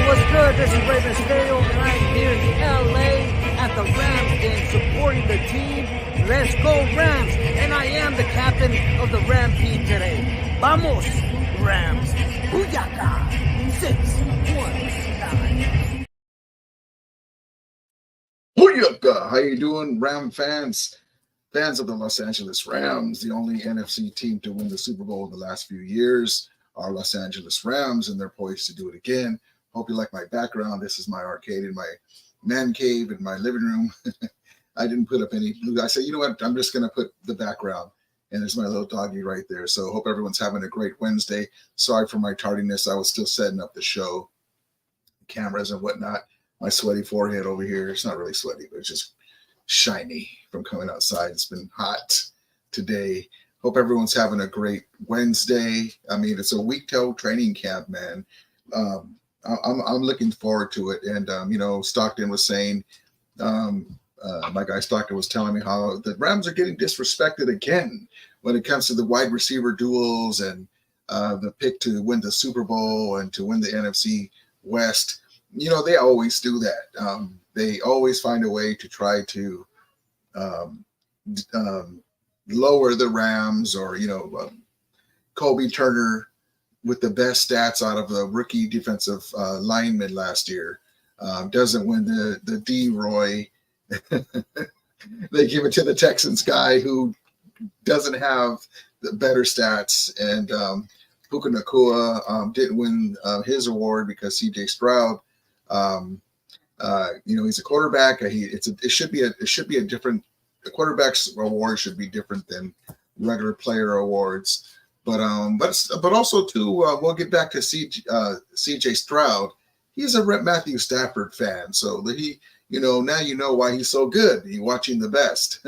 what's good? This is Ray Mysterio, and I'm here in LA at the Rams game supporting the team. Let's go Rams! And I am the captain of the Ram team today. Vamos, Rams! Booyaka! 619. Booyaka! How you doing, Ram fans? Fans of the Los Angeles Rams, the only NFC team to win the Super Bowl in the last few years, are Los Angeles Rams, and they're poised to do it again. Hope you like my background. This is my arcade in my man cave in my living room. I didn't put up any blue. I said, you know what? I'm just going to put the background. And there's my little doggy right there. So hope everyone's having a great Wednesday. Sorry for my tardiness. I was still setting up the show, cameras and whatnot. My sweaty forehead over here. It's not really sweaty, but it's just shiny from coming outside. It's been hot today. Hope everyone's having a great Wednesday. I mean, it's a week till training camp, man. I'm looking forward to it. And, Stockton was saying, my guy Stockton was telling me how the Rams are getting disrespected again when it comes to the wide receiver duels and the pick to win the Super Bowl and to win the NFC West. You know, they always do that. They always find a way to try to lower the Rams, or, Kobe Turner with the best stats out of the rookie defensive lineman last year doesn't win the D-Roy. They give it to the Texans guy who doesn't have the better stats, and Puka Nacua didn't win his award because CJ Stroud, he's a quarterback. It should be a different. The quarterback's award should be different than regular player awards. But also too, we'll get back to CJ Stroud. He's a Matthew Stafford fan, so he. Now you know why he's so good. He's watching the best.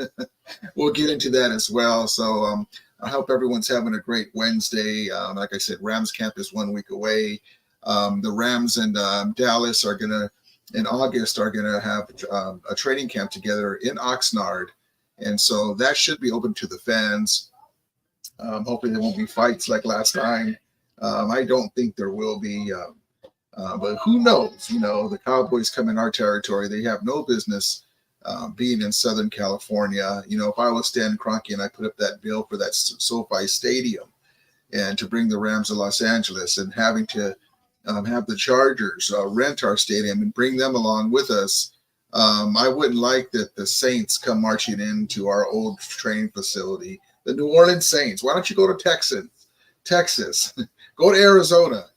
We'll get into that as well. So I hope everyone's having a great Wednesday. Like I said, Rams camp is 1 week away. The Rams and Dallas in August are gonna have a training camp together in Oxnard, and so that should be open to the fans. Hopefully there won't be fights like last time. I don't think there will be. But who knows? The Cowboys come in our territory. They have no business being in Southern California. If I was Stan Kroenke and I put up that bill for that SoFi Stadium and to bring the Rams to Los Angeles and having to have the Chargers rent our stadium and bring them along with us, I wouldn't like that the Saints come marching into our old training facility, the New Orleans Saints. Why don't you go to Texas, go to Arizona?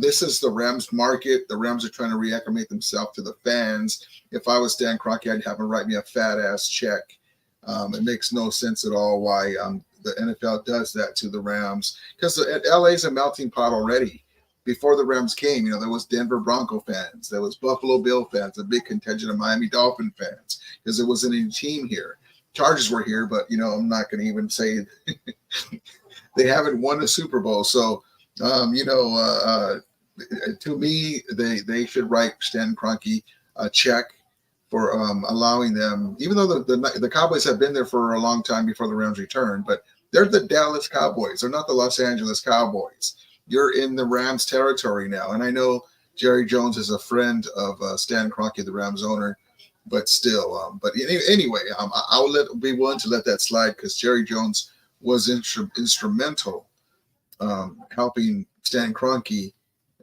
This is the Rams market. The Rams are trying to reacclimate themselves to the fans. If I was Stan Kroenke, I'd have him write me a fat ass check. It makes no sense at all why the NFL does that to the Rams, because LA is a melting pot already. Before the Rams came, there was Denver Bronco fans, there was Buffalo Bill fans, a big contingent of Miami Dolphin fans, because there wasn't any team here. Chargers were here, but I'm not going to even say they haven't won a Super Bowl. So. To me, they should write Stan Kroenke a check for allowing them, even though the Cowboys have been there for a long time before the Rams returned, but they're the Dallas Cowboys. They're not the Los Angeles Cowboys. You're in the Rams territory now. And I know Jerry Jones is a friend of Stan Kroenke, the Rams owner, but still. Anyway, I'll be willing to let that slide because Jerry Jones was instrumental helping Stan Kroenke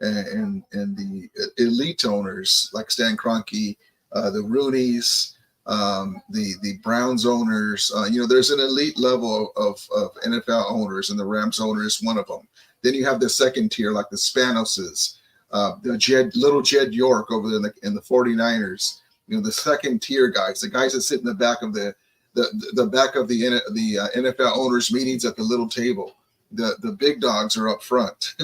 and the elite owners like Stan Kroenke, the Rooneys, the Browns owners. There's an elite level of NFL owners, and the Rams owner is one of them. Then you have the second tier like the Spanoses, little Jed York over there in the 49ers. The second tier guys, the guys that sit in the back of the back of the NFL owners meetings at the little table. The big dogs are up front.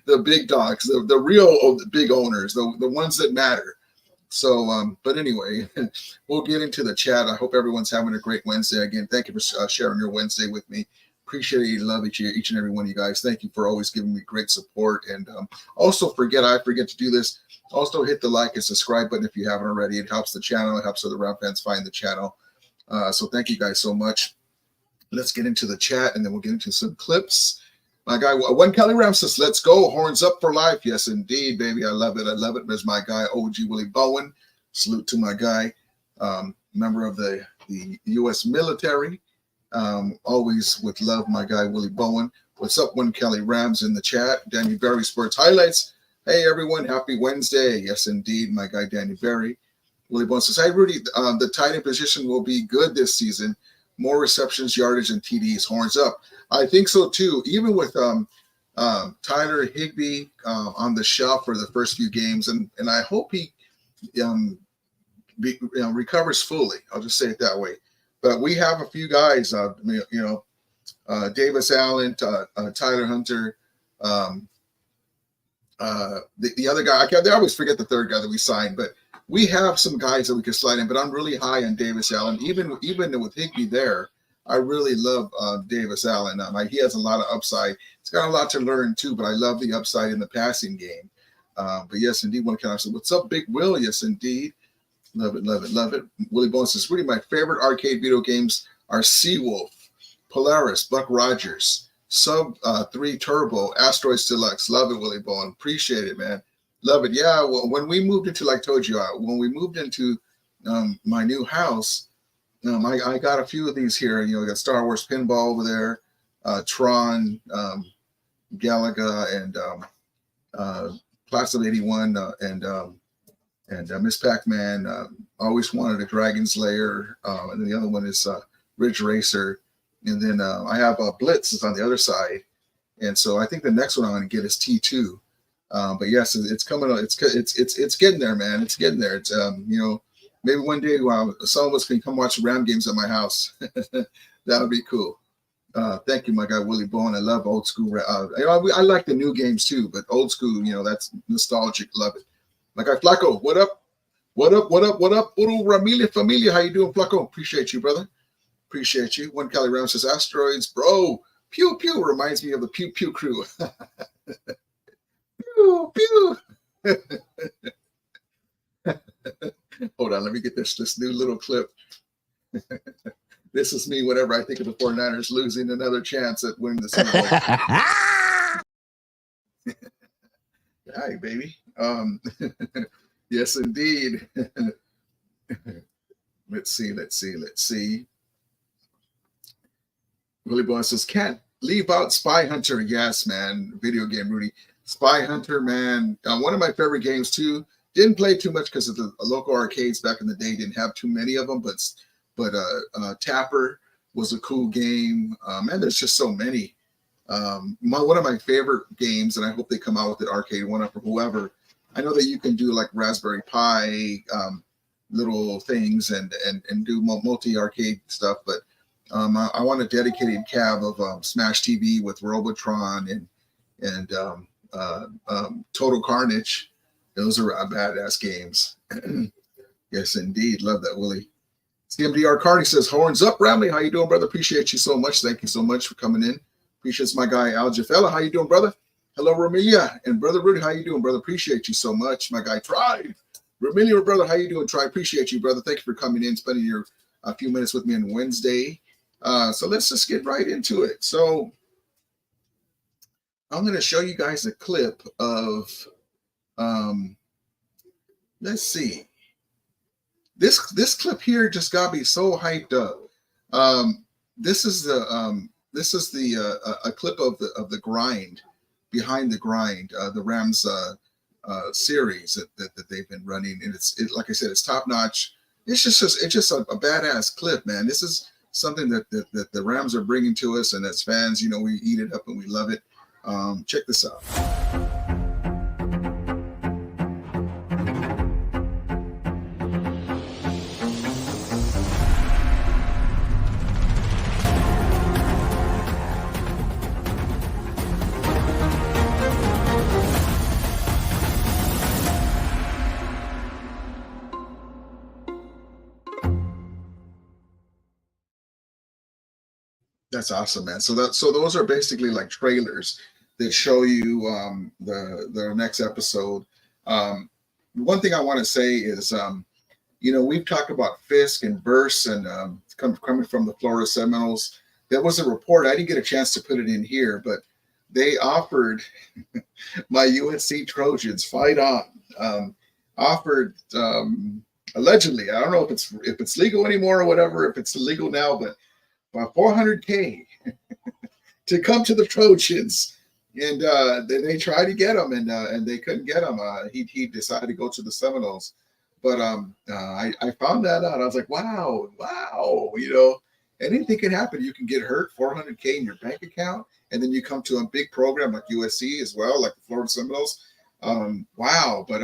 The big dogs, the real big owners, the ones that matter. So, but anyway, we'll get into the chat. I hope everyone's having a great Wednesday. Again, thank you for sharing your Wednesday with me. Appreciate it. Love each and every one of you guys. Thank you for always giving me great support. And also I forget to do this. Also hit the like and subscribe button if you haven't already. It helps the channel. It helps other Ram fans find the channel. So thank you guys so much. Let's get into the chat, and then we'll get into some clips. My guy, one Kelly Ramses, let's go. Horns up for life. Yes, indeed, baby. I love it. I love it. There's my guy, OG Willie Bowen. Salute to my guy, member of the U.S. military. Always with love, my guy, Willie Bowen. What's up, one Kelly Rams in the chat. Danny Berry Sports Highlights. Hey, everyone. Happy Wednesday. Yes, indeed, my guy, Danny Berry. Willie Bowen says, hey, Rudy, the tight end position will be good this season. More receptions, yardage, and TDs. Horns up. I think so, too. Even with Tyler Higbee on the shelf for the first few games, and I hope he recovers fully. I'll just say it that way. But we have a few guys, Davis Allen, Tyler Hunter, the other guy. I always forget the third guy that we signed, but we have some guys that we can slide in. But I'm really high on Davis Allen. Even with Higbee there, I really love Davis Allen. He has a lot of upside. He's got a lot to learn too, but I love the upside in the passing game. But yes, indeed, one kind of say, what's up, Big Will? Yes, indeed. Love it, love it, love it. Willie Bones says, really, my favorite arcade video games are Seawolf, Polaris, Buck Rogers, Sub 3 Turbo, Asteroids Deluxe. Love it, Willie Bowen. Appreciate it, man. Love it. Yeah, well, when we moved into, like I told you, when we moved into my new house, I got a few of these here. I got Star Wars Pinball over there, Tron, Galaga, and Class of 81, and Miss Pac-Man. Always wanted a Dragon's Lair, and then the other one is Ridge Racer, and then I have Blitz is on the other side, and so I think the next one I'm going to get is T2. But yes, it's coming. It's getting there, man. It's getting there. It's maybe one day some of us can come watch the Ram games at my house. That would be cool. Thank you, my guy Willie Bowen. I love old school. I like the new games too, but old school, that's nostalgic. Love it. My guy Flaco, what up? What up? What up? What up? Uru Ramilia Familia, how you doing, Flaco? Appreciate you, brother. Appreciate you. One Cali Ram says, asteroids, bro. Pew pew reminds me of the Pew Pew crew. Pew pew. Hold on, let me get this new little clip. This is me whenever I think of the 49ers losing another chance at winning the Super Bowl. Hi, baby. Yes, indeed. Let's see. Willie Bowen says, can't leave out Spy Hunter. Yes, man. Video game, Rudy. Spy Hunter, man. One of my favorite games, too. Didn't play too much because of the local arcades back in the day. Didn't have too many of them, but Tapper was a cool game. Man, there's just so many. One of my favorite games, and I hope they come out with it arcade one up for whoever. I know that you can do like Raspberry Pi little things and do multi-arcade stuff, but I want a dedicated cab of Smash TV with Robotron and Total Carnage. Those are badass games. Yes, indeed. Love that, Willie. CMDR Carney says, horns up, Ramley. How you doing, brother? Appreciate you so much. Thank you so much for coming in. Appreciate my guy, Al Jafella. How you doing, brother? Hello, Romelia. And brother Rudy, how you doing, brother? Appreciate you so much. My guy, Tribe. Romelia, brother, how you doing, Tribe? Appreciate you, brother. Thank you for coming in, spending a few minutes with me on Wednesday. So let's just get right into it. So I'm going to show you guys a clip of, let's see. This clip here just got me so hyped up. This is a clip of the grind, behind the grind, the Rams series that they've been running, and like I said, it's top notch. It's just a badass clip, man. This is something that the Rams are bringing to us, and as fans, we eat it up and we love it. Check this out. That's awesome, man. So those are basically like trailers that show you the next episode. One thing I want to say is, we've talked about Fisk and Verse and coming from the Florida Seminoles. There was a report. I didn't get a chance to put it in here, but they offered my UNC Trojans fight on. Offered allegedly, I don't know if it's legal anymore or whatever, if it's legal now, but $400K to come to the Trojans, and they tried to get him, and they couldn't get him. He decided to go to the Seminoles, but I found that out. I was like, wow, anything can happen. You can get hurt, $400K in your bank account, and then you come to a big program like USC as well, like the Florida Seminoles. Wow, but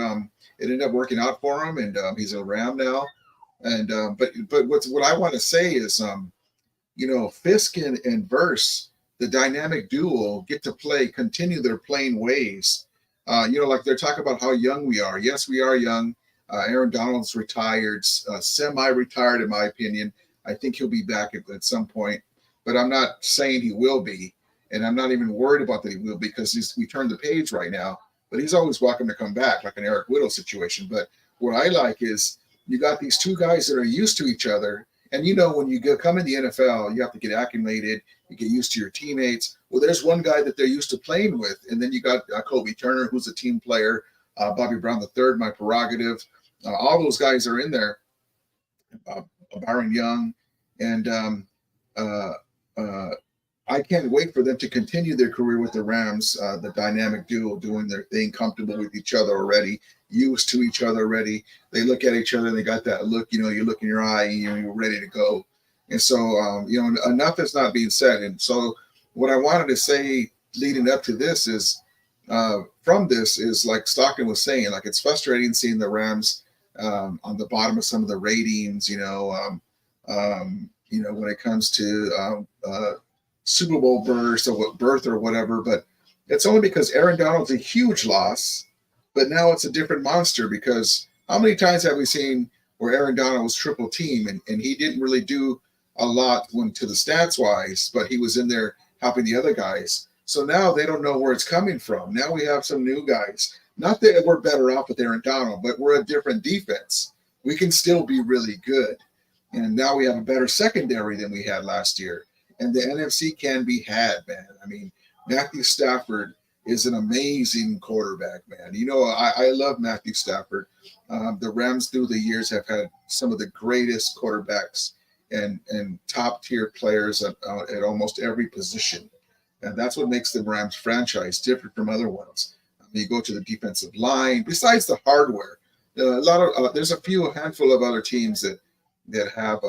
it ended up working out for him, and he's a Ram now. And but what I want to say is, Fisk and Verse, the dynamic duo, get to continue their playing ways. Like they're talking about how young we are. Yes, we are young. Aaron Donald's retired, semi-retired in my opinion. I think he'll be back at some point, but I'm not saying he will be, and I'm not even worried about that he will, because we turned the page right now. But he's always welcome to come back, like an Eric Whittle situation. But what I like is you got these two guys that are used to each other. And when you come in the NFL, you have to get acclimated. You get used to your teammates. Well, there's one guy that they're used to playing with. And then you got Kobe Turner, who's a team player, Bobby Brown III, my prerogative. All those guys are in there. Byron Young. And I can't wait for them to continue their career with the Rams, the dynamic duo doing their thing, comfortable with each other already, used to each other already. They look at each other, they got that look, you look in your eye, you're ready to go. And so, enough is not being said. And so what I wanted to say leading up to this is, from this is like Stockton was saying, like it's frustrating seeing the Rams on the bottom of some of the ratings, when it comes to Super Bowl berth or whatever, but it's only because Aaron Donald's a huge loss, but now it's a different monster, because how many times have we seen where Aaron Donald was triple team and he didn't really do a lot to the stats wise, but he was in there helping the other guys. So now they don't know where it's coming from. Now we have some new guys. Not that we're better off with Aaron Donald, but we're a different defense. We can still be really good. And now we have a better secondary than we had last year. And the NFC can be had, man. I mean, Matthew Stafford is an amazing quarterback, man. I love Matthew Stafford. The Rams through the years have had some of the greatest quarterbacks and top-tier players at almost every position. And that's what makes the Rams franchise different from other ones. You go to the defensive line, besides the hardware. There's a handful of other teams that have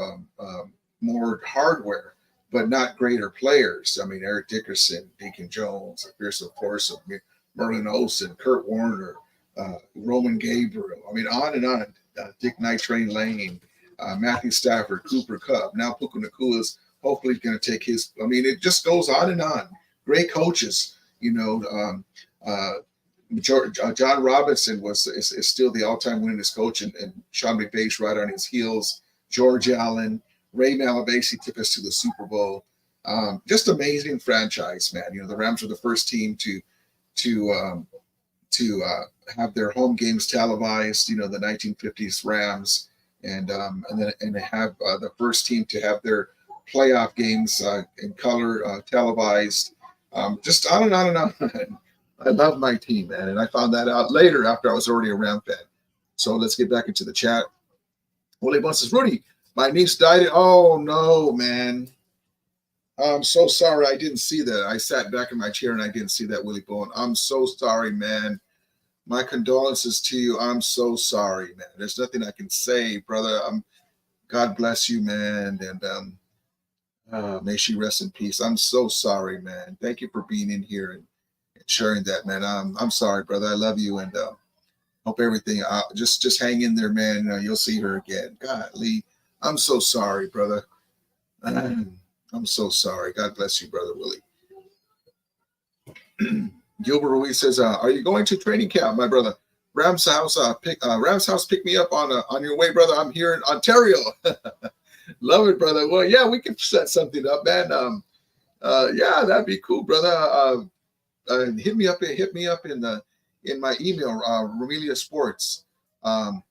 more hardware, but not greater players. I mean, Eric Dickerson, Deacon Jones, Fearsome Force, Merlin Olsen, Kurt Warner, Roman Gabriel. I mean, on and on. Dick Night Train Lane, Matthew Stafford, Cooper Kupp. Now Puka Nacua is hopefully going to take his. I mean, it just goes on and on. Great coaches. John Robinson is still the all-time winningest coach, and Sean McVay's right on his heels. George Allen. Ray Malavasi took us to the Super Bowl. Just amazing franchise, man. The Rams were the first team to have their home games televised. The 1950s Rams, and they have the first team to have their playoff games in color televised. Just on and on and on. I love my team, man, and I found that out later after I was already a Ram fan. So let's get back into the chat. Willie Bunce says, Rudy, my niece died. Oh, no, man. I'm so sorry. I didn't see that. I sat back in my chair and I didn't see that, Willie Bowen. I'm so sorry, man. My condolences to you. I'm so sorry, man. There's nothing I can say, brother. God bless you, man. And may she rest in peace. I'm so sorry, man. Thank you for being in here and sharing that, man. I'm sorry, brother. I love you, and hope everything. Just hang in there, man. You'll see her again. Golly. I'm so sorry, brother. I'm so sorry. God bless you, brother Willie. Gilbert Ruiz says, "Are you going to training camp, my brother? Rams House, pick me up on your way, brother. I'm here in Ontario. Love it, brother. Well, yeah, we can set something up, man. Yeah, that'd be cool, brother. Hit me up in my email, Romelia Sports, and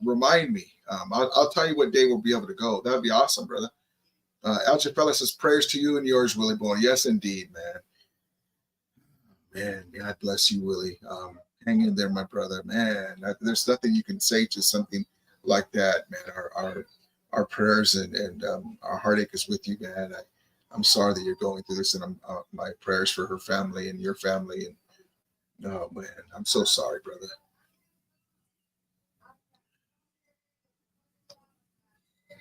remind me. I'll tell you what day we'll be able to go. That'd be awesome, brother. Algebella says, prayers to you and yours, Willie Boy. Yes, indeed, man. Man, God bless you, Willie. Hang in there, my brother. Man, there's nothing you can say to something like that, man. Our prayers and our heartache is with you, man. I'm sorry that you're going through this, and my prayers for her family and your family. And oh man, I'm so sorry, brother.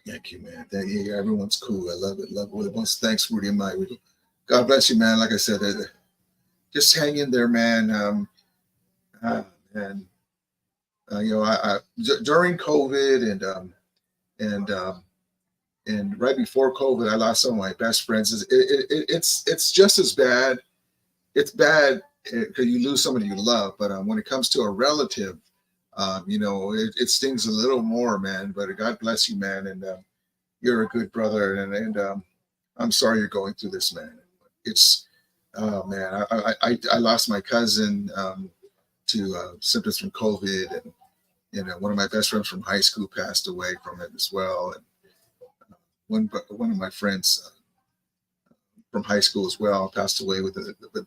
Thank you, man. Thank you. Everyone's cool. I love it. Love it. Once thanks, Rudy and Mike. God bless you, man. Like I said, just hang in there, man. And you know, during COVID and right before COVID, I lost some of my best friends. It's just as bad. It's bad because you lose somebody you love, but when it comes to a relative, you know, it stings a little more, man. But God bless you, man, and you're a good brother, and I'm sorry you're going through this, man. It's oh man, I lost my cousin to symptoms from COVID, and you know, one of my best friends from high school passed away from it as well, and one of my friends from high school as well passed away with it. But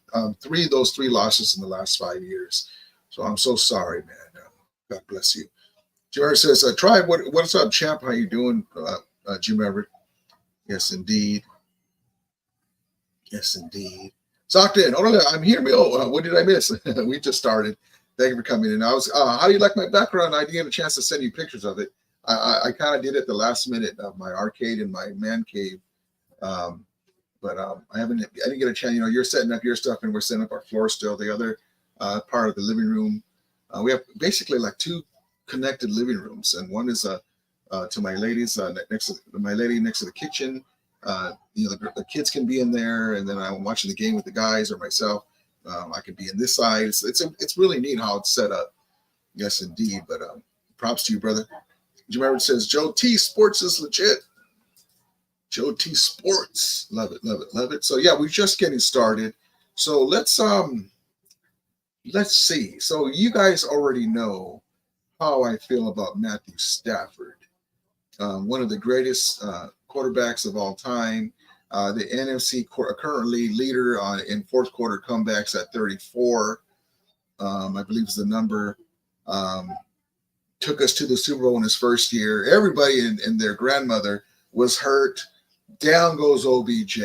those three losses in the last 5 years. So I'm so sorry, man. God bless you. Jim says, Tribe, what's up, champ? How you doing, Jim Everett? Yes, indeed. Yes, indeed. Stockton, hold on, I'm here. Oh, what did I miss? We just started. Thank you for coming in. I was, how do you like my background? I didn't get a chance to send you pictures of it. I kind of did it the last minute of my arcade and my man cave. But I didn't get a chance. You know, you're setting up your stuff and we're setting up our floor still. The other part of the living room, we have basically like two connected living rooms, and one is to my ladies next to my lady next to the kitchen. You know, the kids can be in there, and then I'm watching the game with the guys or myself. I could be in this side. It's really neat how it's set up. Yes, indeed. But props to you, brother. Jim Everett says Joe T Sports is legit. Joe T Sports, love it, love it, love it. So yeah, we're just getting started. So let's see. So you guys already know how I feel about Matthew Stafford, one of the greatest quarterbacks of all time. The NFC currently leader in fourth quarter comebacks at 34. I believe is the number. Took us to the Super Bowl in his first year. Everybody and their grandmother was hurt. Down goes OBJ.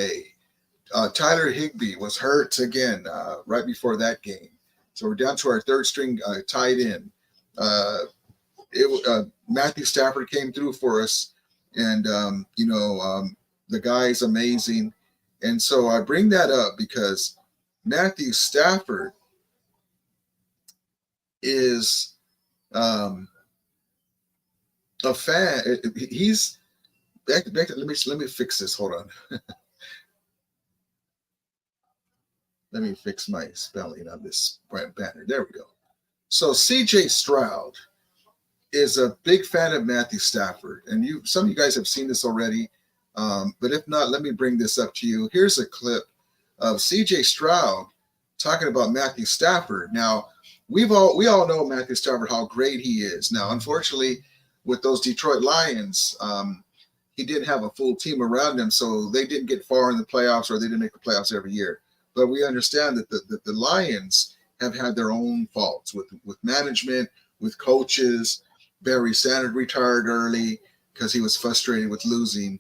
Tyler Higbee was hurt again right before that game. So we're down to our third string tight end. Matthew Stafford came through for us, and you know, the guy's amazing. And so I bring that up because Matthew Stafford is a fan. He's back. Let me fix this. Hold on. Let me fix my spelling on this banner. There we go. So CJ Stroud is a big fan of Matthew Stafford, and some of you guys have seen this already. But if not, let me bring this up to you. Here's a clip of CJ Stroud talking about Matthew Stafford. Now, we all know Matthew Stafford, how great he is. Now, unfortunately, with those Detroit Lions, he didn't have a full team around him, so they didn't get far in the playoffs, or they didn't make the playoffs every year. But we understand that the Lions have had their own faults with management, with coaches. Barry Sanders retired early because he was frustrated with losing.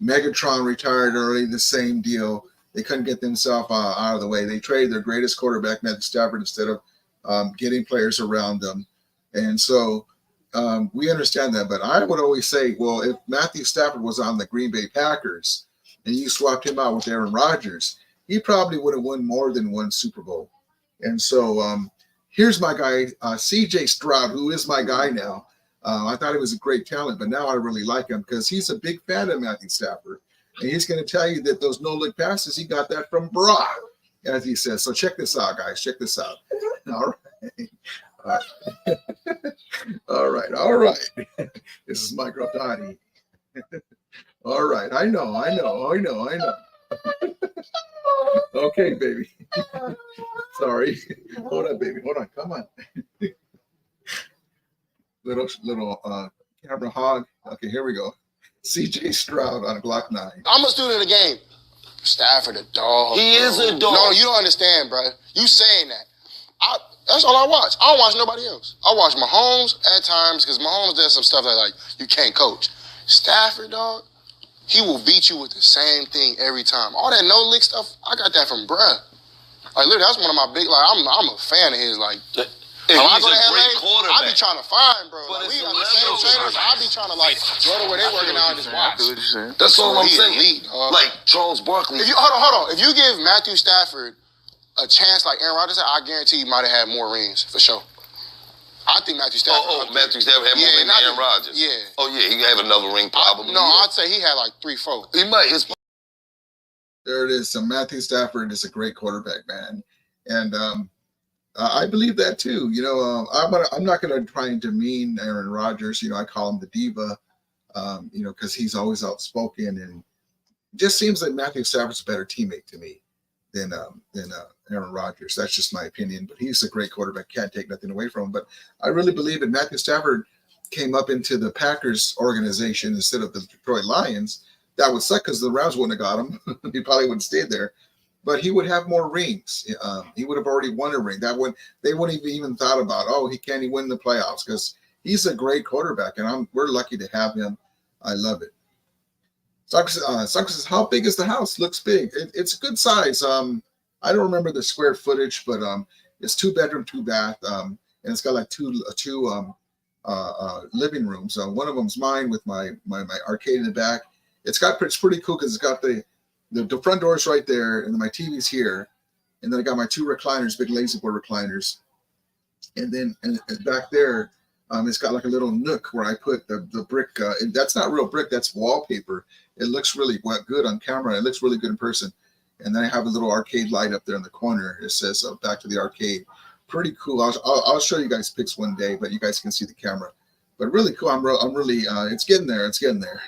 Megatron retired early, the same deal. They couldn't get themselves out of the way. They traded their greatest quarterback, Matthew Stafford, instead of getting players around them. And so we understand that. But I would always say, well, if Matthew Stafford was on the Green Bay Packers and you swapped him out with Aaron Rodgers, he probably would have won more than one Super Bowl. And so here's my guy, CJ Stroud, who is my guy now. I thought he was a great talent, but now I really like him because he's a big fan of Matthew Stafford. And he's going to tell you that those no-look passes, he got that from Brock, as he says. So check this out, guys. Check this out. All right. All right. All right. This is Mike Rodani. All right. I know. Okay, baby. Sorry. Hold on, baby. Hold on. Come on. Little camera hog. Okay, here we go. CJ Stroud on Glock 9. I'm a student of the game. Stafford a dog. He is a dog. No, you don't understand, bro. You saying that. That's all I watch. I don't watch nobody else. I watch Mahomes at times because Mahomes does some stuff that, like, you can't coach. Stafford, dog, he will beat you with the same thing every time. All that no-lick stuff, I got that from bruh. Like, literally, that's one of my big, like, I'm a fan of his, like. And when I he's go to a great LA, quarterback. I be trying to find, bro. But Like, we it's got the same trainers. I be trying to, like, go to where they working out and just watch. That's all I'm He saying. elite, like Charles Barkley. Hold on. If you give Matthew Stafford a chance like Aaron Rodgers, I guarantee he might have had more rings, for sure. I think Matthew Stafford. Matthew Stafford had more rings than Aaron Rodgers. Yeah. Oh, yeah, he could have another ring probably. I'd say he had like 3-4. He might. There it is. So Matthew Stafford is a great quarterback, man. And I believe that too. You know, I'm not going to try and demean Aaron Rodgers. You know, I call him the diva, you know, because he's always outspoken, and it just seems like Matthew Stafford's a better teammate to me than Aaron Rodgers. That's just my opinion. But he's a great quarterback. Can't take nothing away from him. But I really believe that Matthew Stafford came up into the Packers organization instead of the Detroit Lions, that would suck because the Rams wouldn't have got him. He probably would have stayed there. But he would have more rings. He would have already won a ring. They wouldn't even thought about, he can't even win the playoffs, because he's a great quarterback, and we're lucky to have him. I love it. Sucks says, how big is the house? Looks big. It's a good size. I don't remember the square footage, but it's 2-bedroom, 2-bath, and it's got like two living rooms. One of them's mine with my arcade in the back. It's pretty cool because it's got the front door's right there, and then my TV's here, and then I got my 2 recliners, big lazy boy recliners, and then and back there, it's got like a little nook where I put the brick. That's not real brick, that's wallpaper. It looks really good on camera. It looks really good in person. And then I have a little arcade light up there in the corner. It says "Back to the Arcade." Pretty cool. I'll show you guys pics one day, but you guys can see the camera. But really cool. I'm really. It's getting there. It's getting there.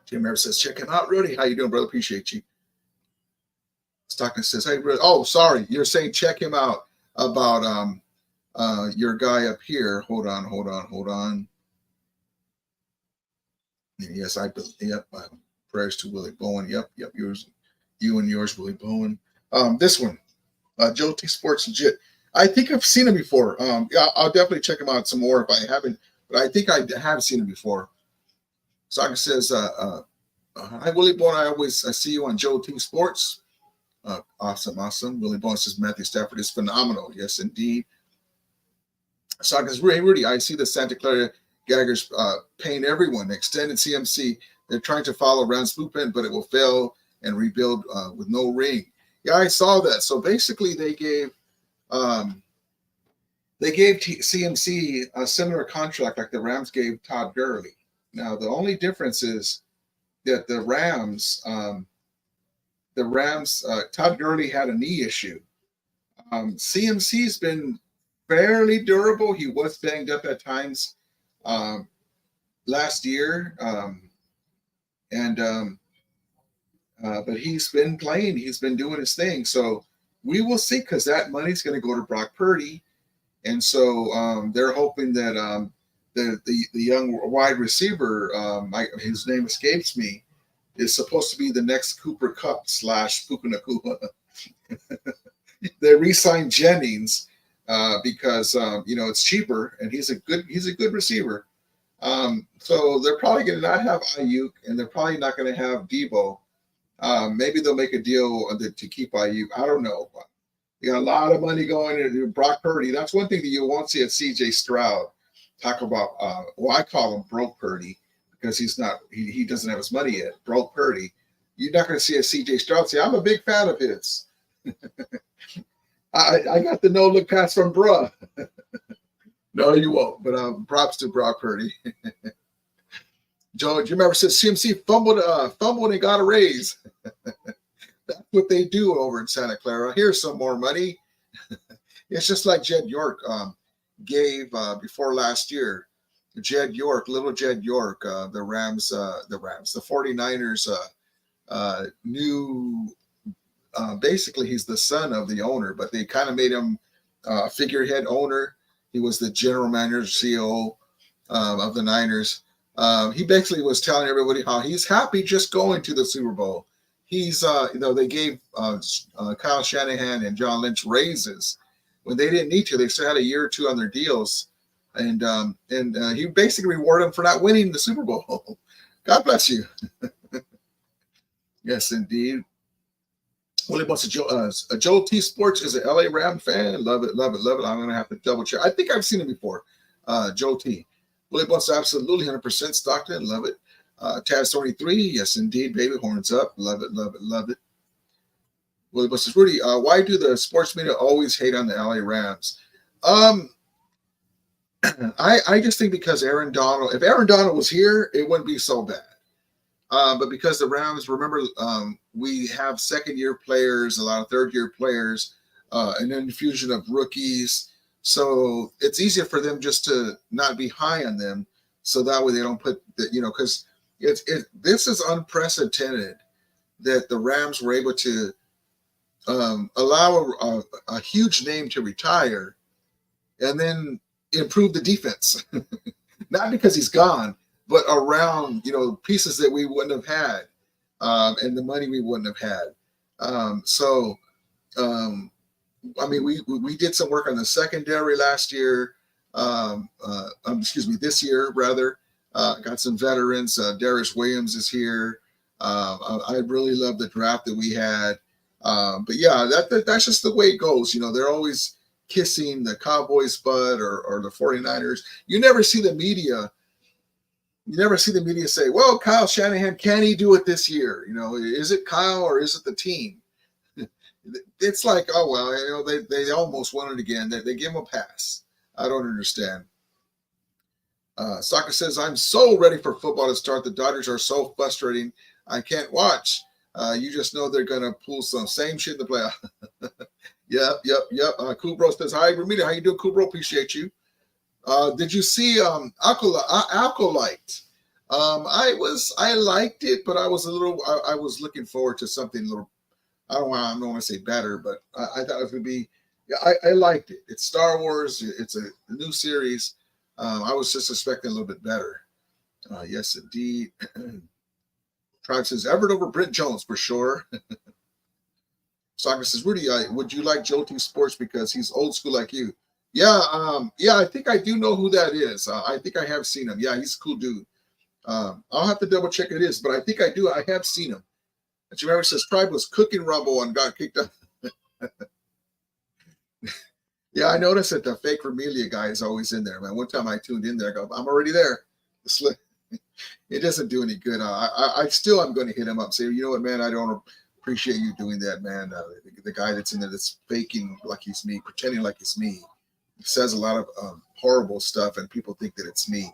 Jim Ever says, check him out, Rudy. How you doing, brother? Appreciate you. Stockton says, hey, Rudy. Oh, sorry. You're saying check him out about your guy up here. Hold on. Yes, I believe. Yep. Prayers to Willie Bowen. Yep. You and yours, Willie Bowen. This one, Joe T Sports Legit. I think I've seen him before. Yeah, I'll definitely check him out some more if I haven't, but I think I have seen him before. Soccer says, hi, Willie Bowen. I see you on Joe T Sports. Awesome. Willie Bowen says, Matthew Stafford is phenomenal. Yes, indeed. Soccer says, Rudy, I see the Santa Clara Gaggers paying everyone. Extended CMC. They're trying to follow Rams blueprint, but it will fail and rebuild with no ring. Yeah, I saw that. So basically, they gave CMC a similar contract like the Rams gave Todd Gurley. Now, the only difference is that the Rams, Todd Gurley had a knee issue. CMC's been fairly durable. He was banged up at times last year, but he's been playing. He's been doing his thing. So we will see, because that money's going to go to Brock Purdy, and so they're hoping that the young wide receiver, his name escapes me, is supposed to be the next Cooper Kupp / Puka Nacua. They re-signed Jennings because it's cheaper, and he's a good receiver. So they're probably going to not have Ayuk, and they're probably not going to have Debo. Maybe they'll make a deal to keep Ayuk. I don't know. But you got a lot of money going into Brock Purdy. That's one thing that you won't see at CJ Stroud. Talk about, I call him broke Purdy, because he doesn't have his money yet. Broke Purdy. You're not going to see a CJ Stroud say, I'm a big fan of his. I got the no-look pass from bruh. No, you won't. But props to Brock Purdy. Joe, do you remember says CMC fumbled and got a raise? That's what they do over in Santa Clara. Here's some more money. It's just like Jed York gave before last year. Little Jed York, the 49ers new. Basically, he's the son of the owner, but they kind of made him figurehead owner. He was the general manager, CEO of the Niners. He basically was telling everybody how he's happy just going to the Super Bowl. He's, they gave Kyle Shanahan and John Lynch raises when they didn't need to. They still had a year or two on their deals, and he basically rewarded them for not winning the Super Bowl. God bless you. Yes, indeed. Willie wants to Joel T Sports is an LA Ram fan. Love it, love it, love it. I'm gonna have to double check. I think I've seen him before. Joel T. Willie wants absolutely 100% Stockton. Love it. Taz 23. Yes, indeed, baby. Horns up. Love it, love it, love it. Willie Buss says, Rudy, why do the sports media always hate on the LA Rams? I just think because Aaron Donald, if Aaron Donald was here, it wouldn't be so bad. But because the Rams, remember, we have second-year players, a lot of third-year players, an infusion of rookies. So it's easier for them just to not be high on them. So that way they don't put the, because this is unprecedented that the Rams were able to allow a huge name to retire and then improve the defense. Not because he's gone, but around, pieces that we wouldn't have had, and the money we wouldn't have had. We did some work on the secondary last year. This year rather. Got some veterans. Darius Williams is here. I really love the draft that we had. But yeah, that's just the way it goes. They're always kissing the Cowboys' butt or the 49ers. You never see the media. You never see the media say, well, Kyle Shanahan, can he do it this year? Is it Kyle or is it the team? It's like, oh, well, they almost won it again. They give him a pass. I don't understand. Soccer says, I'm so ready for football to start. The Dodgers are so frustrating. I can't watch. You just know they're going to pull some same shit in the playoff. Yep. Kubro says, hi, Ramita. How you doing, Kubro? Appreciate you. Did you see Alcolite? I liked it, but I was I was looking forward to something a little, I don't want to say better, but I thought it was going to be, I liked it. It's Star Wars. It's a new series. I was just expecting a little bit better. Yes, indeed. Tribe says, Everett over Brent Jones for sure. Soccer says, Rudy, would you like Joe T Sports because he's old school like you? Yeah, I think I do know who that is. I think I have seen him. Yeah, he's a cool dude. I'll have to double check it is, but I think I do. I have seen him. And you remember says Tribe was cooking Rumble and got kicked out. Yeah, I noticed that the fake Vermelia guy is always in there, man. One time I tuned in there, I go, I'm already there. It doesn't do any good. I'm going to hit him up and say, you know what, man, I don't appreciate you doing that, man. The guy that's in there that's faking like he's me, pretending like it's me. He says a lot of horrible stuff, and people think that it's me.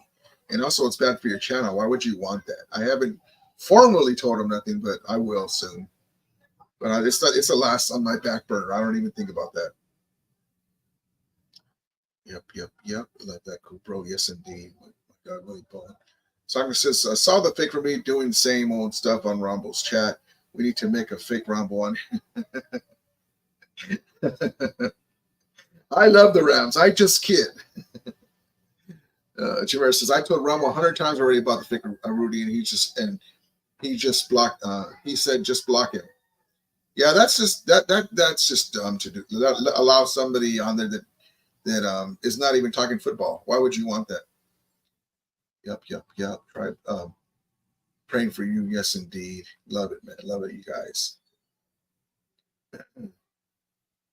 And also, it's bad for your channel. Why would you want that? I haven't formally told him nothing, but I will soon. But it's the last on my back burner. I don't even think about that. Yep. Let that cool, bro. Yes, indeed. My God, really balling. Simon says, I saw the fake for me doing the same old stuff on Rumble's chat. We need to make a fake Rumble one. I love the Rams. I just kid. Jameer says, I told Rumble 100 times already about the fake Rudy, and he just blocked. He said, just block him. Yeah, that's just that's just dumb to do. Allow somebody on there that is not even talking football. Why would you want that? Yep. Try praying for you. Yes, indeed. Love it, man. Love it, you guys.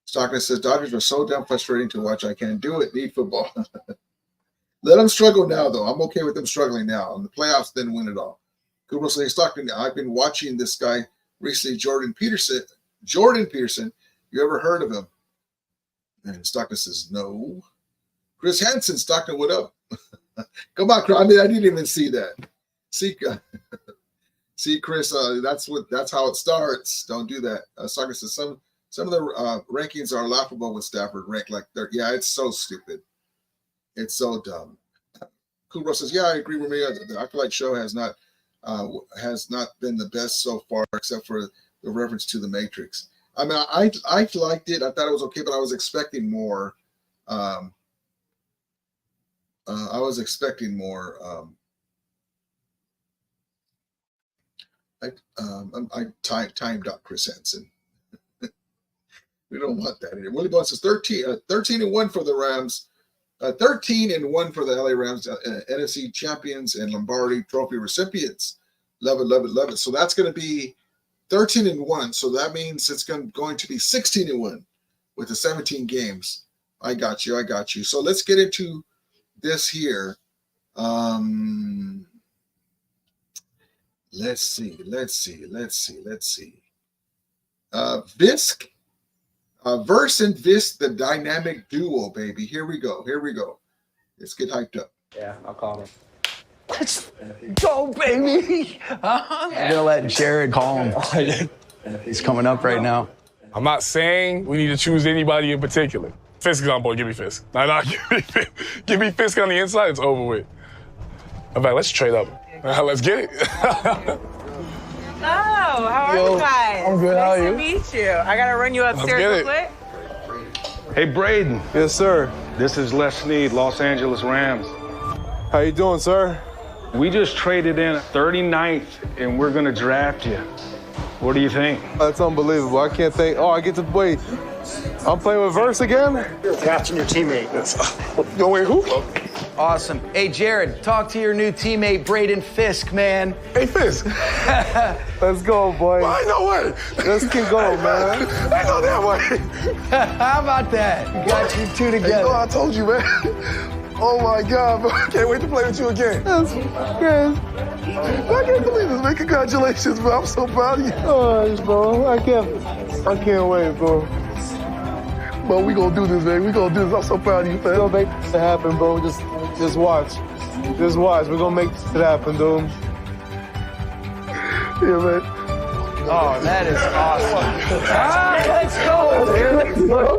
Stockton says, Dodgers are so damn frustrating to watch. I can't do it. Need football. Let them struggle now, though. I'm okay with them struggling now. In the playoffs, then win it all. Cooper says, Stockton, I've been watching this guy recently, Jordan Peterson. You ever heard of him? And Stockton says, no. Chris Hansen, Stockton, what up? Come on, Chris. I didn't even see that. See, Chris, that's how it starts. Don't do that. Stockton says, some of the rankings are laughable with Stafford ranked like they're, yeah, it's so stupid. It's so dumb. Kubro says, yeah, I agree with me. The Acolyte show has not been the best so far, except for the reference to the Matrix. I mean, I liked it. I thought it was okay, but I was expecting more. timed out Chris Hansen. We don't want that. Willie Boss is 13-1 for the Rams. 13-1 for the LA Rams, NFC champions and Lombardi Trophy recipients. Love it, love it, love it. So that's going to be 13-1. So that means it's going to be 16-1 with the 17 games. I got you. So let's get into this here. Let's see. Visk. Verse and Vis, the dynamic duo, baby. Here we go. Let's get hyped up. Yeah, I'll call him. Let's go, baby. I'm gonna let Jared call him. He's coming up right now. I'm not saying we need to choose anybody in particular. Fisk is on board. Give me Fisk. Nah, give me Fisk on the inside. It's over with. In fact, let's trade up. Let's get it. Oh, how are you guys? I'm good. How are you? Nice to meet you. I gotta run you upstairs real quick. Hey, Braden. Yes, sir. This is Les Snead, Los Angeles Rams. How you doing, sir? We just traded in 39th, and we're gonna draft you. What do you think? That's unbelievable. I can't think. Oh, I get to wait. I'm playing with Verse again? You're catching your teammate. Yo, wait, who? Awesome. Hey, Jared, talk to your new teammate, Braden Fisk, man. Hey, Fisk. Let's go, boy. I know what. Let's keep going, man. I know that way. How about that? We got you two together. Hey, I told you, man. Oh, my God, bro. I can't wait to play with you again. That's great. I can't believe this, man. Congratulations, bro. I'm so proud of you. Oh, bro. I can't wait, bro. Bro, we gonna do this, man. We gonna do this. I'm so proud of you, man. We're gonna make this happen, bro. Just watch. Just watch. We're gonna make this happen, dude. Yeah, man. Oh, that is awesome. Let's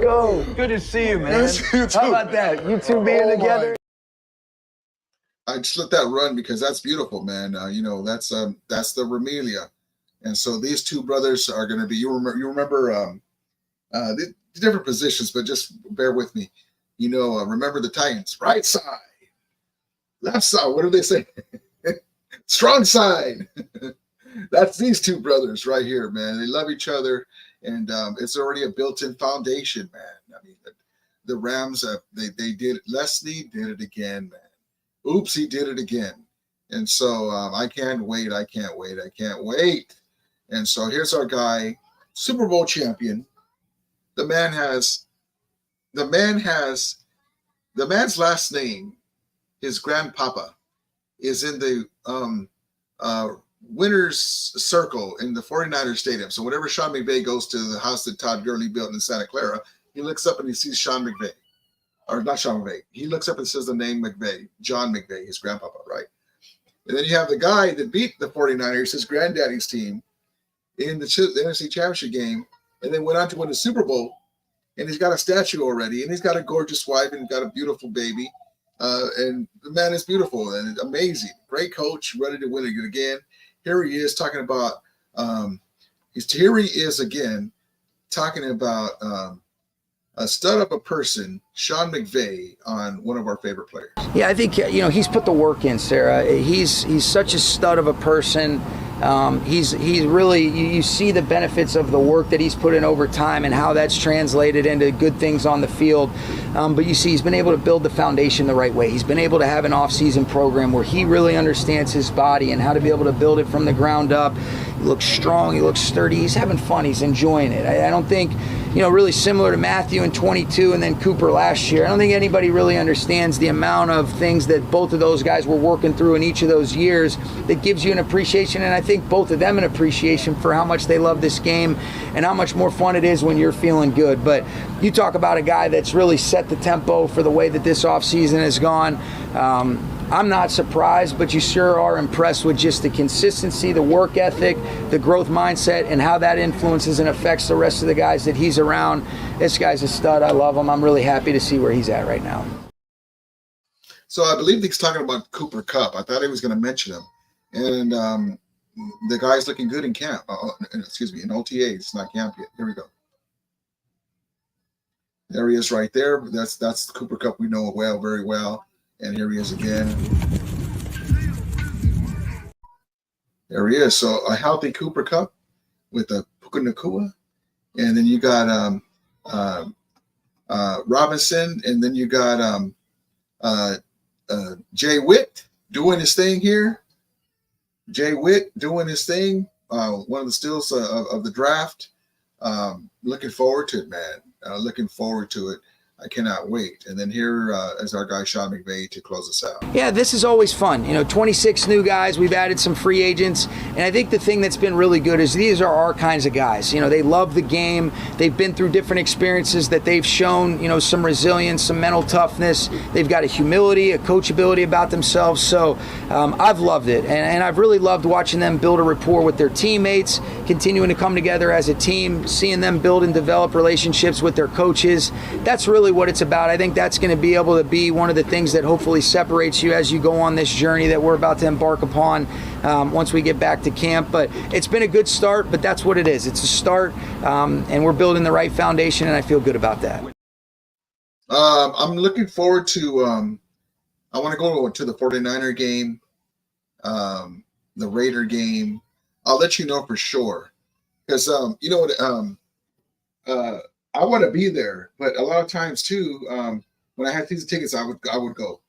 go. Good to see you, man. You too. How about that? You two being together. I just let that run because that's beautiful, man. That's the Ramelia, and so these two brothers are going to be. You remember the different positions, but just bear with me. Remember the Titans, right side, left side. What do they say? Strong side. That's these two brothers right here, man. They love each other, and it's already a built-in foundation, man. I mean, the Rams, they did it. Leslie did it again, man. Oops, he did it again. And so I can't wait. And so here's our guy, Super Bowl champion. The man's last name, his grandpapa, is in the winner's circle in the 49ers stadium. So whenever Sean McVay goes to the house that Todd Gurley built in Santa Clara, he looks up and he sees Sean McVay. Or not Sean McVay. He looks up and says the name McVay, John McVay, his grandpapa, right? And then you have the guy that beat the 49ers, his granddaddy's team, in the NFC Championship game, and then went on to win the Super Bowl. And he's got a statue already, and he's got a gorgeous wife and got a beautiful baby. And the man is beautiful and amazing. Great coach, ready to win it again. Here he is talking about a stud of a person, Sean McVay, on one of our favorite players. Yeah, I think he's put the work in, Sarah. He's such a stud of a person. He's really, you see the benefits of the work that he's put in over time and how that's translated into good things on the field. But you see, he's been able to build the foundation the right way. He's been able to have an off-season program where he really understands his body and how to be able to build it from the ground up. He looks strong, he looks sturdy, he's having fun, he's enjoying it. I don't think, really similar to Matthew in 22 and then Cooper last year, I don't think anybody really understands the amount of things that both of those guys were working through in each of those years that gives you an appreciation, and I think both of them an appreciation for how much they love this game and how much more fun it is when you're feeling good. But you talk about a guy that's really set the tempo for the way that this offseason has gone. I'm not surprised, but you sure are impressed with just the consistency, the work ethic, the growth mindset, and how that influences and affects the rest of the guys that he's around. This guy's a stud. I love him. I'm really happy to see where he's at right now. So I believe he's talking about Cooper Kupp. I thought he was going to mention him. And the guy's looking good in camp. In OTAs, not camp yet. Here we go. There he is right there. That's Cooper Kupp we know very well. And here he is again. There he is. So a healthy Cooper Kupp with a Puka Nacua. And then you got Robinson. And then you got Jay Witt doing his thing here. Jay Witt doing his thing. One of the steals of the draft. Looking forward to it, man. Looking forward to it. I cannot wait. And then here is our guy, Sean McVey, to close us out. Yeah, this is always fun. 26 new guys. We've added some free agents. And I think the thing that's been really good is these are our kinds of guys. They love the game. They've been through different experiences that they've shown, some resilience, some mental toughness. They've got a humility, a coachability about themselves. So I've loved it. And I've really loved watching them build a rapport with their teammates, continuing to come together as a team, seeing them build and develop relationships with their coaches. That's really what it's about. I think that's going to be able to be one of the things that hopefully separates you as you go on this journey that we're about to embark upon once we get back to camp. But it's been a good start, but that's what it is. It's a start, and we're building the right foundation, and I feel good about that. I'm looking forward to I want to go to the 49er game, the Raider game. I'll let you know for sure, because you know what, I want to be there, but a lot of times too, when I had season tickets, I would go.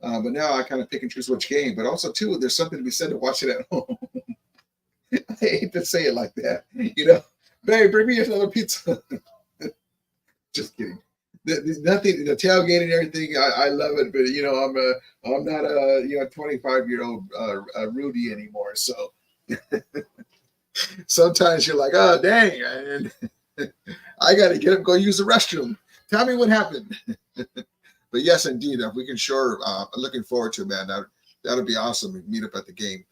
But now I kind of pick and choose which game. But also too, there's something to be said to watch it at home. I hate to say it like that, Babe, bring me another pizza. Just kidding. There's nothing, the tailgate and everything. I love it, but I'm not a 25-year-old Rudy anymore. So sometimes you're like, oh dang. And I got to get up, go use the restroom. Tell me what happened. But yes, indeed, if we can looking forward to it, man. That'll be awesome. We meet up at the game.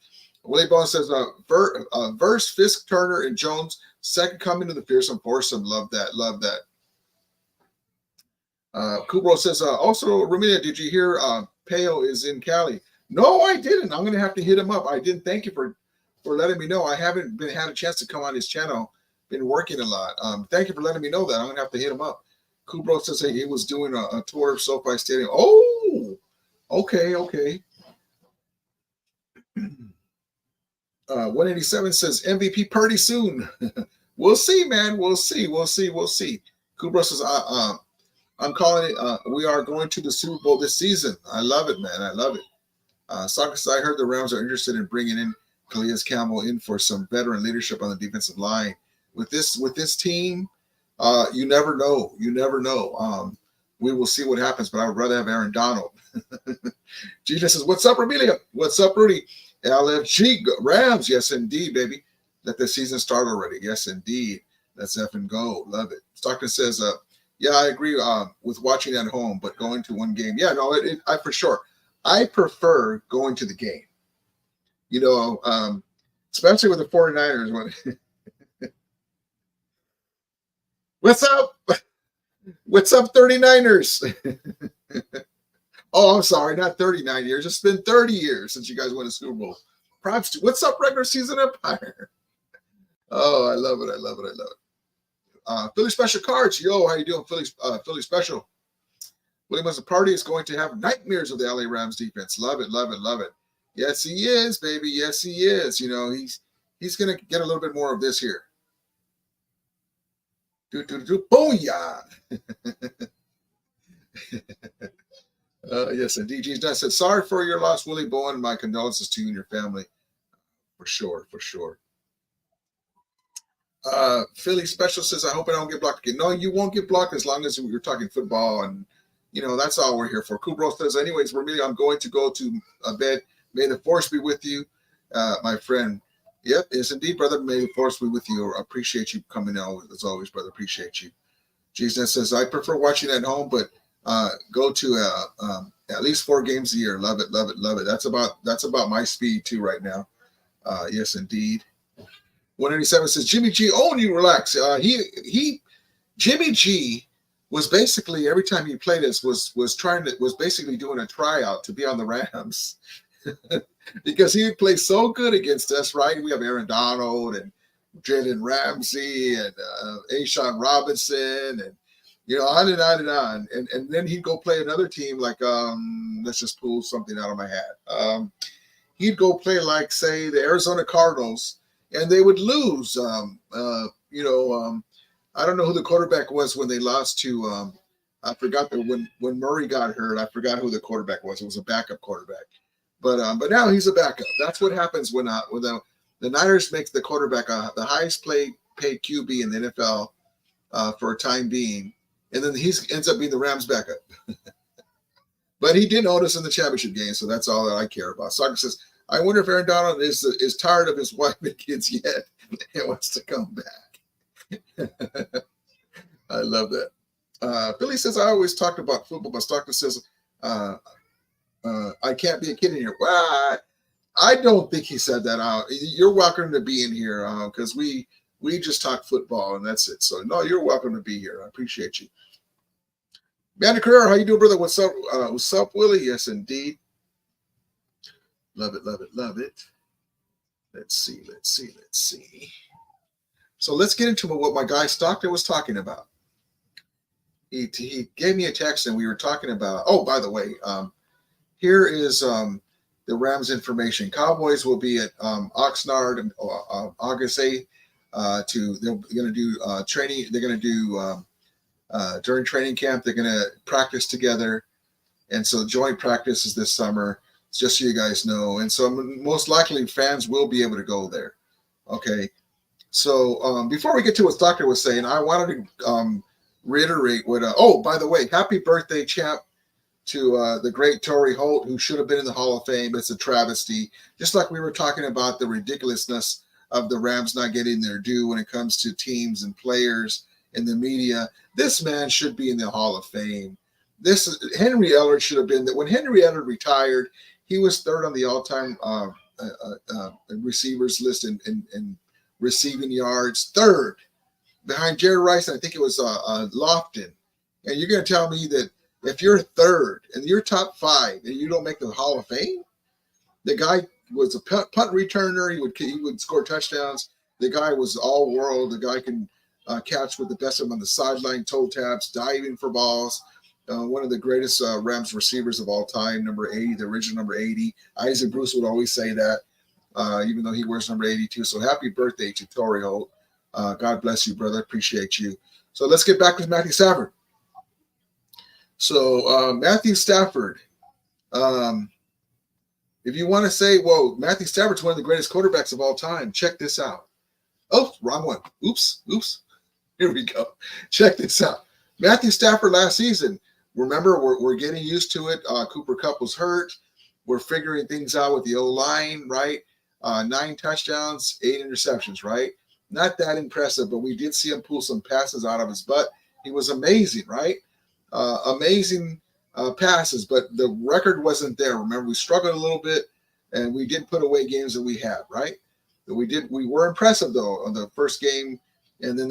Willie Bone says, verse Fisk, Turner, and Jones, second coming of the fearsome foursome. Love that. Love that. Kubro says, also, Ramita, did you hear Peo is in Cali? No, I didn't. I'm going to have to hit him up. I didn't. Thank you for letting me know. I haven't had a chance to come on his channel. Been working a lot. Thank you for letting me know that. I'm gonna have to hit him up. Kubro says he was doing a tour of SoFi Stadium. Oh, okay. 187 says MVP Purdy soon. We'll see, man. We'll see. Kubro says I'm calling it. We are going to the Super Bowl this season. I love it, man. I love it. Socrates, I heard the Rams are interested in bringing in Calais Campbell in for some veteran leadership on the defensive line. With this team, you never know. We will see what happens, but I would rather have Aaron Donald. Jesus says, what's up, Amelia? What's up, Rudy? LFG Rams. Yes, indeed, baby. Let the season start already. Yes, indeed. Let's effing go. Love it. Stockton says, yeah, I agree with watching at home, but going to one game. Yeah, no, I for sure. I prefer going to the game. Especially with the 49ers when What's up? What's up, 39ers? Oh, I'm sorry, not 39 years. It's been 30 years since you guys won a Super Bowl. Props to what's up, regular season Empire? Oh, I love it. Philly Special Cards. Yo, how you doing, Philly Special? Williams Party is going to have nightmares of the LA Rams defense. Love it. Yes, he is, baby. Yes, he is. He's going to get a little bit more of this here. Booyah! Yes, indeed. G's Dunn said, sorry for your loss, Willie Bowen. My condolences to you and your family. For sure. Philly Special says, I hope I don't get blocked again. No, you won't get blocked as long as you're talking football, and that's all we're here for. Kubro says, anyways, I'm going to go to bed. May the force be with you, my friend. Yep, yes, indeed, brother. May the force be with you. I appreciate you coming out as always, brother. Appreciate you. Jesus says, I prefer watching at home, but go to at least 4 games a year. Love it. That's about my speed too right now. Yes, indeed. 187 says, Jimmy G, you relax. Jimmy G was basically, every time he played us, was basically doing a tryout to be on the Rams. Because he would play so good against us, right? We have Aaron Donald and Jalen Ramsey and Ashawn Robinson and on and on and on. And then he'd go play another team like let's just pull something out of my hat. he'd go play like, say, the Arizona Cardinals, and they would lose. I don't know who the quarterback was when they lost to. I forgot that when Murray got hurt. I forgot who the quarterback was. It was a backup quarterback, but now he's a backup. That's what happens when the Niners make the quarterback the highest paid QB in the NFL for a time being, and then he ends up being the Rams' backup. But he did notice in the championship game, so that's all that I care about. Soccer says, I wonder if Aaron Donald is tired of his wife and kids yet and wants to come back. I love that. Billy says, I always talked about football, but Stockton says, I can't be a kid in here. Well, I don't think he said that. You're welcome to be in here because we just talk football and that's it. So, no, you're welcome to be here. I appreciate you. Manny Carrera, how you doing, brother? What's up, Willie? Yes, indeed. Love it, love it, love it. Let's see. So let's get into what my guy Stockton was talking about. He gave me a text and we were talking about, oh, by the way, here is the Rams information. Cowboys will be at Oxnard August 8th. They're going to do training. They're going to do during training camp, they're going to practice together. And so joint practice is this summer, just so you guys know. And so most likely fans will be able to go there. Okay. So before we get to what Doctor was saying, I wanted to reiterate what, by the way, happy birthday, champ, to the great Torrey Holt, who should have been in the Hall of Fame. It's a travesty. Just like we were talking about the ridiculousness of the Rams not getting their due when it comes to teams and players in the media. This man should be in the Hall of Fame. Henry Ellard should have been that. When Henry Ellard retired, he was third on the all-time receivers list in receiving yards, third behind Jerry Rice, and I think it was Lofton. And you're going to tell me that if you're third and you're top five and you don't make the Hall of Fame? The guy was a punt returner. He would score touchdowns. The guy was all world. The guy can catch with the best of them on the sideline, toe taps, diving for balls. One of the greatest Rams receivers of all time, number 80, the original number 80. Isaac Bruce would always say that, even though he wears number 82. So happy birthday to Torrey Holt. God bless you, brother. Appreciate you. So let's get back with Matthew Stafford. So Matthew Stafford, if you want to say, well, Matthew Stafford's one of the greatest quarterbacks of all time, check this out. Oh, wrong one. Oops. Here we go. Check this out. Matthew Stafford last season, remember, we're getting used to it. Cooper Kupp was hurt. We're figuring things out with the O-line, right? 9 touchdowns, 8 interceptions, right? Not that impressive, but we did see him pull some passes out of his butt. He was amazing, right? Amazing passes, but the record wasn't there. Remember, we struggled a little bit, and we did put away games that we had, right? We were impressive, though, on the first game. And then,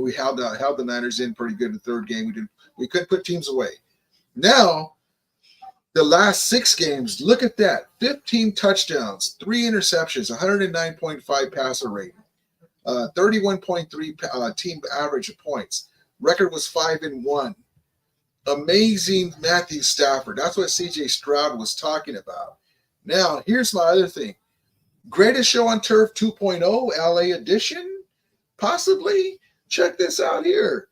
we held the Niners in pretty good in the third game. We couldn't put teams away. Now, the last 6 games, look at that. 15 touchdowns, 3 interceptions, 109.5 passer rating, 31.3 team average of points. Record was 5-1. Amazing Matthew Stafford. That's what C.J. Stroud was talking about. Now, here's my other thing. Greatest Show on Turf 2.0, LA edition? Possibly. Check this out here.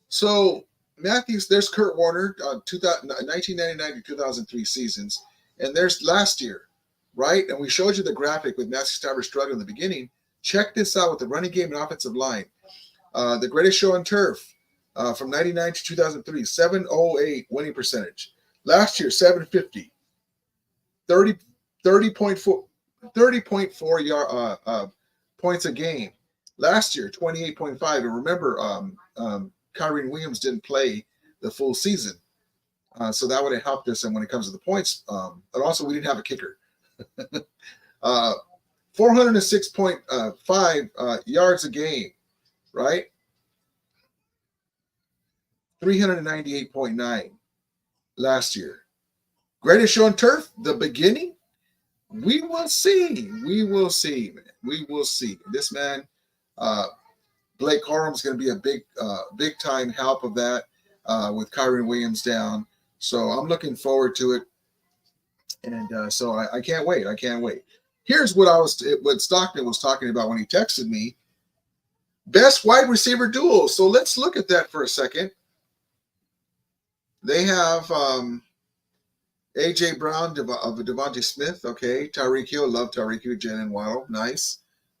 So there's Kurt Warner, 1999 to 2003 seasons, and there's last year, right? And we showed you the graphic with Matthew Stafford struggling in the beginning. Check this out with the running game and offensive line. The Greatest Show on Turf from 99 to 2003, 708 winning percentage. Last year, 750, 30.4 points a game. Last year, 28.5. And remember, Kyren Williams didn't play the full season. So that would have helped us. And when it comes to the points, but also we didn't have a kicker. 406.5 yards a game, right? 398.9 last year. Greatest Show on Turf, the beginning. We will see. We will see, man. We will see. This man, Blake Corum's going to be a big time help of that with Kyren Williams down. So I'm looking forward to it. And so I can't wait. I can't wait. Here's what Stockton was talking about when he texted me. Best wide receiver duo. So let's look at that for a second. They have A.J. Brown of Devontae Smith. Okay. Tyreek Hill. Love Tyreek Hill. Jalen Waddle. Nice.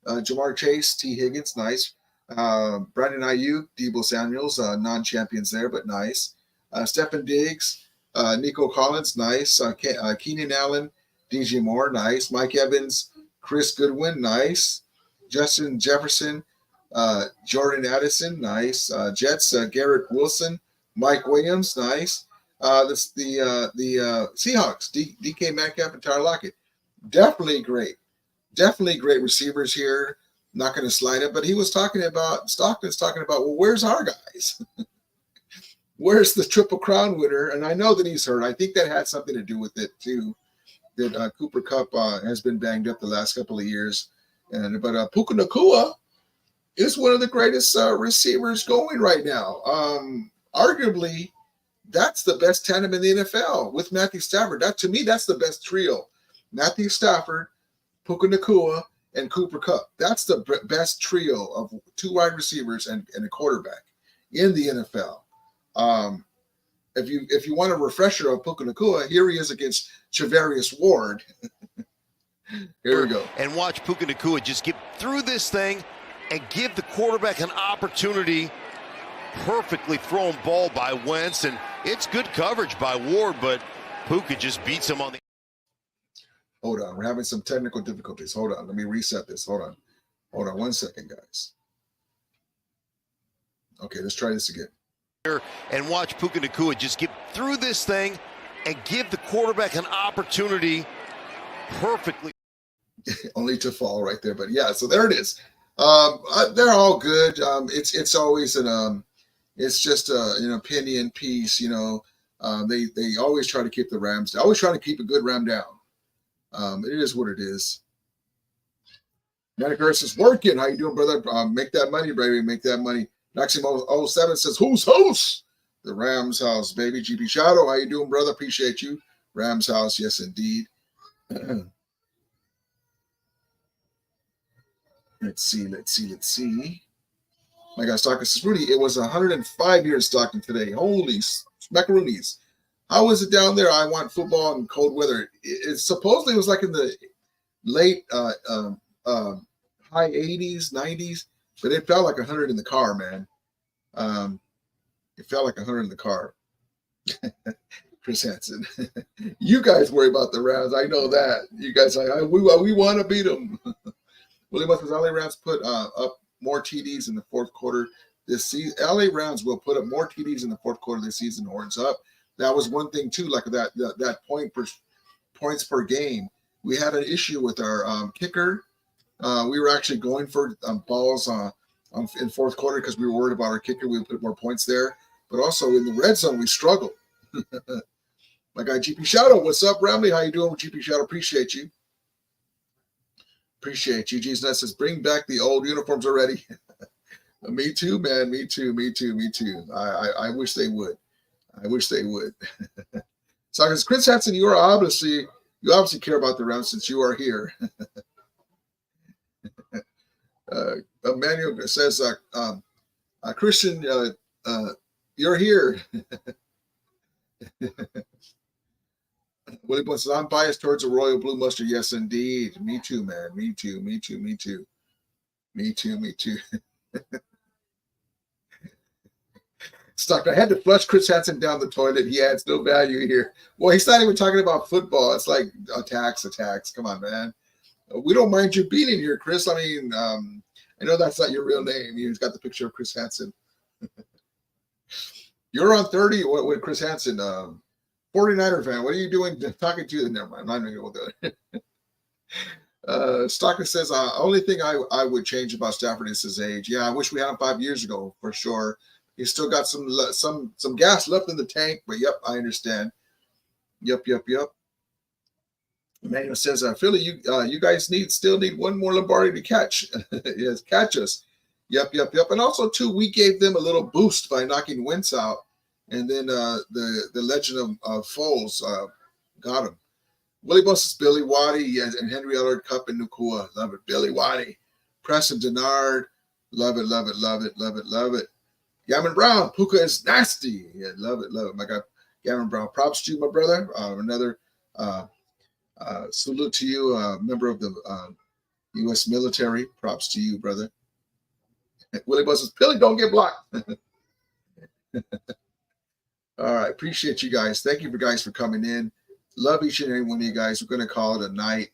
Jamar Chase. T. Higgins. Nice. Brandon Ayuk. Deebo Samuels. Non-champions there, but nice. Stephen Diggs. Nico Collins. Nice. Keenan Allen. DJ Moore. Nice. Mike Evans. Chris Goodwin. Nice. Justin Jefferson. Jordan Addison. Nice. Jets. Garrett Wilson. Mike Williams, nice. That's the Seahawks, DK Metcalf and Tyler Lockett. Definitely great receivers here. Not going to slide it, but Stockton's talking about, well, where's our guys? Where's the Triple Crown winner? And I know that he's hurt. I think that had something to do with it too. That Cooper Kupp has been banged up the last couple of years, but Puka Nacua is one of the greatest receivers going right now. Arguably, that's the best tandem in the NFL with Matthew Stafford. To me, that's the best trio. Matthew Stafford, Puka Nacua, and Cooper Kupp. That's the best trio of two wide receivers and a quarterback in the NFL. If you want a refresher of Puka Nacua, here he is against Charvarius Ward. Here we go. And watch Puka Nacua just get through this thing and give the quarterback an opportunity. Perfectly thrown ball by Wentz, and it's good coverage by Ward, but Puka just beats him on the. Hold on, we're having some technical difficulties. Hold on, let me reset this. Hold on 1 second, guys. Okay, let's try this again. And watch Puka Nacua just get through this thing and give the quarterback an opportunity. Perfectly. Only to fall right there, but yeah. So there it is. They're all good. It's always it's just an opinion piece. They always try to keep the Rams. They always try to keep a good Ram down. It is what it is. Manic Earth is working. How you doing, brother? Make that money, baby. Make that money. Maximo 07 says, who's host? The Rams house, baby. GP Shadow, how you doing, brother? Appreciate you. Rams house, yes, indeed. Let's see. My guy Stockton says, Rudy, it was 105 here in Stockton today. Holy macaroonies. How is it down there? I want football and cold weather. It supposedly was like in the late high 80s, 90s, but it felt like 100 in the car, man. It felt like 100 in the car. Chris Hansen. You guys worry about the Rams. I know that. You guys like, we want to beat them. Willie Musk's LA Rams put up more TDs in the fourth quarter this season. LA Rams will put up more TDs in the fourth quarter this season. Horns up. That was one thing too, like that points per game. We had an issue with our kicker. We were actually going for balls in fourth quarter because we were worried about our kicker. We would put more points there, but also in the red zone we struggled. My guy GP Shadow, what's up, Ramley? How you doing, GP Shadow? Appreciate you. Appreciate you. G's Nut says, bring back the old uniforms already. Me too, man. Me too. I wish they would. So, Chris Hansen, you obviously care about the Rams since you are here. Emmanuel says, Christian, you're here. Willie Blunt says, I'm biased towards a royal blue mustard. Yes, indeed. Me too, man. Me too. Stockton, I had to flush Chris Hansen down the toilet. He adds no value here. Well, he's not even talking about football. It's like attacks. Come on, man. We don't mind you being in here, Chris. I mean, I know that's not your real name. He's got the picture of Chris Hansen. You're on 30 with Chris Hansen. 49er fan. What are you doing talking to you? Never mind. I'm not even going to do it. Stockton says, only thing I would change about Stafford is his age. Yeah, I wish we had him 5 years ago for sure. He's still got some gas left in the tank, but yep, I understand. Yep. Emmanuel says, Philly, you guys still need one more Lombardi to catch. Yes, catch us. Yep. And also too, we gave them a little boost by knocking Wentz out. And then the legend of Foles got him. Willie Buses, Billy Waddy, yes, and Henry Ellard Cup and Nukua. Love it. Billy Waddy. Preston Denard. Love it, love it, love it, love it, love it. Gavin Brown, Puka is nasty. Yeah, love it, love it. My God, Gavin Brown. Props to you, my brother. Another salute to you, member of the U.S. military. Props to you, brother. Willie Buses, Billy, don't get blocked. All right, appreciate you guys. Thank you guys for coming in. Love each and every one of you guys. We're going to call it a night.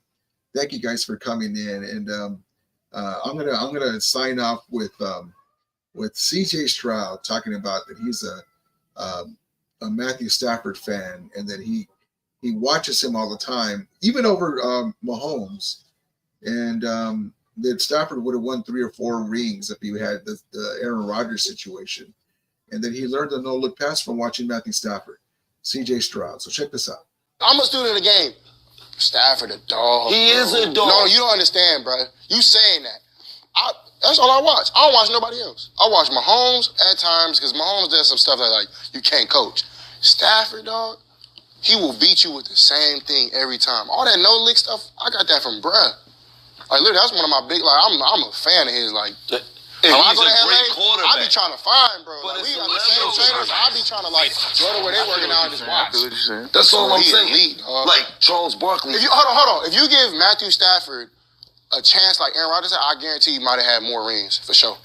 Thank you guys for coming in, and I'm gonna sign off with CJ Stroud talking about that he's a Matthew Stafford fan, and that he watches him all the time, even over Mahomes, and that Stafford would have won 3 or 4 rings if he had the Aaron Rodgers situation, and that he learned the no-look pass from watching Matthew Stafford. CJ Stroud. So check this out. I'm a student of the game. Stafford a dog. He is a dog. No, you don't understand, bro. You saying that. That's all I watch. I don't watch nobody else. I watch Mahomes at times because Mahomes does some stuff that like you can't coach. Stafford, dog, he will beat you with the same thing every time. All that no-lick stuff, I got that from bruh. Like literally, that's one of my big. Like I'm a fan of his. Like when I go to LA, I be trying to find, bro. Like, we got the same trainers. I be trying to like go to where they working out and just watch. That's all I'm saying. Elite, like Charles Barkley. If you hold on. If you give Matthew Stafford a chance like Aaron Rodgers, I guarantee he might have had more rings for sure.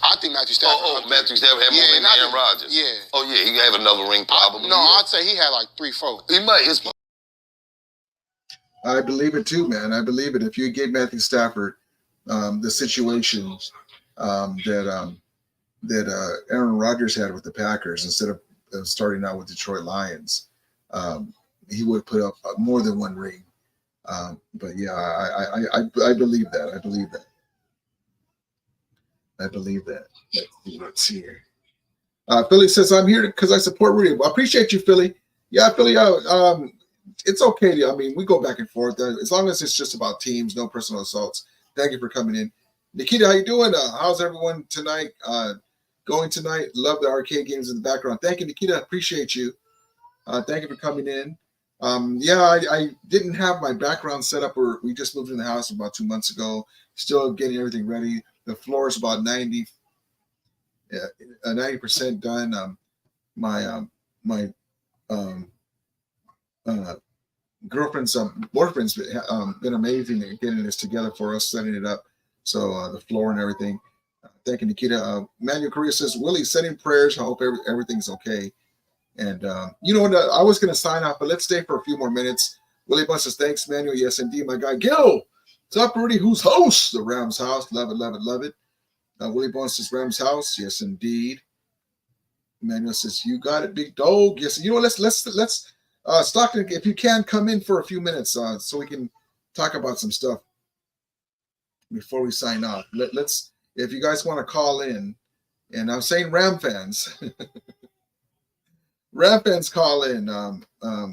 I think Matthew Stafford. Matthew Stafford had more rings than Aaron Rodgers. Yeah. Oh yeah, he have another ring probably. I'd say he had like 3, 4. He might. I believe it too, man. I believe it. If you gave Matthew Stafford the situations that Aaron Rodgers had with the Packers instead of starting out with Detroit Lions, he would put up more than 1 ring. But yeah, I believe that. I believe that. I believe that. Let's see here. Philly says, I'm here because I support Rudy. Well, I appreciate you, Philly. Yeah, Philly, it's okay. I mean, we go back and forth. As long as it's just about teams, no personal assaults. Thank you for coming in. Nikita, how you doing? How's everyone tonight? Going tonight? Love the arcade games in the background. Thank you, Nikita. Appreciate you. Thank you for coming in. I didn't have my background set up. We just moved in the house about 2 months ago. Still getting everything ready. The floor is about 90% done. My girlfriend's boyfriend's been amazing at getting this together for us, setting it up. So the floor and everything. Thank you, Nikita. Manuel Correa says, Willie, sending prayers. I hope everything's okay. And you know what? I was going to sign off, but let's stay for a few more minutes. Willie Bunch says, thanks, Manuel. Yes, indeed, my guy. Gil, what's up, Rudy? Who's host? The Rams house. Love it, love it, love it. Willie Bunch says, Rams house. Yes, indeed. Manuel says, you got it, big dog. Yes. You know, let's Stockton, if you can, come in for a few minutes so we can talk about some stuff before we sign off. Let's, if you guys want to call in, and I'm saying Ram fans, Ram fans call in.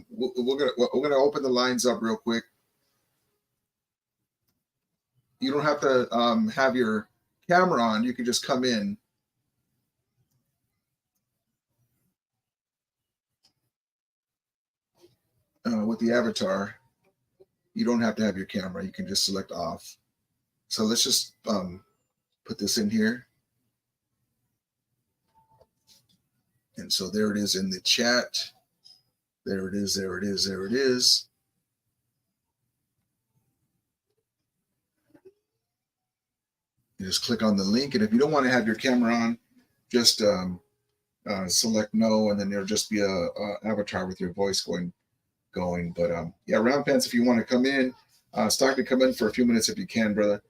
We're gonna open the lines up real quick. You don't have to have your camera on. You can just come in. With the avatar, you don't have to have your camera. You can just select off. So let's just put this in here. And so there it is in the chat. There it is, there it is, there it is. You just click on the link. And if you don't want to have your camera on, just select no, and then there'll just be a avatar with your voice going. But yeah, Round Pants, if you want to come in, Stockton, come in for a few minutes if you can, brother.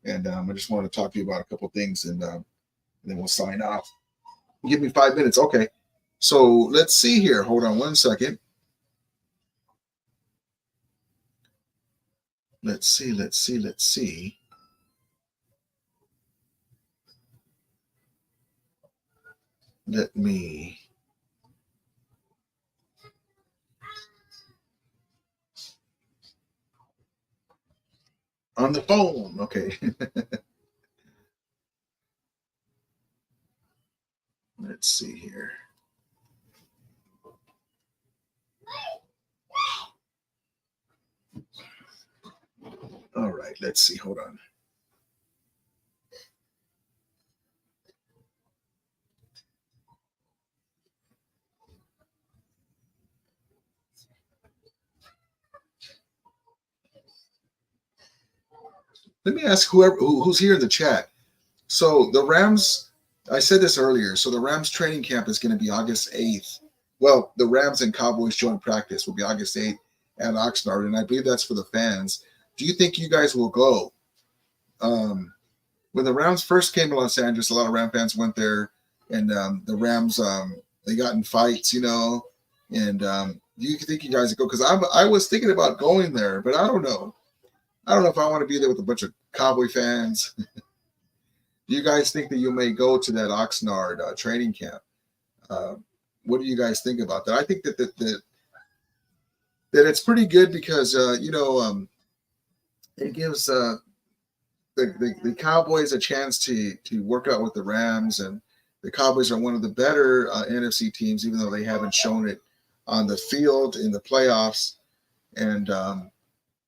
And I just wanted to talk to you about a couple things, and then we'll sign off. Give me 5 minutes. Okay. So let's see here. Hold on one second. Let's see. Let me. On the phone. Okay. Let's see here. All right, let's see. Hold on. Let me ask who's here in the chat. So the Rams, I said this earlier. So the Rams training camp is going to be August 8th. Well, the Rams and Cowboys joint practice will be August 8th at Oxnard, and I believe that's for the fans. Do you think you guys will go? When the Rams first came to Los Angeles, a lot of Ram fans went there, and the Rams they got in fights, you know. And do you think you guys would go? Because I was thinking about going there, but I don't know. I don't know if I want to be there with a bunch of Cowboy fans. Do you guys think that you may go to that Oxnard training camp? What do you guys think about that? I think that it's pretty good because it gives the Cowboys a chance to work out with the Rams, and the Cowboys are one of the better NFC teams, even though they haven't shown it on the field in the playoffs. And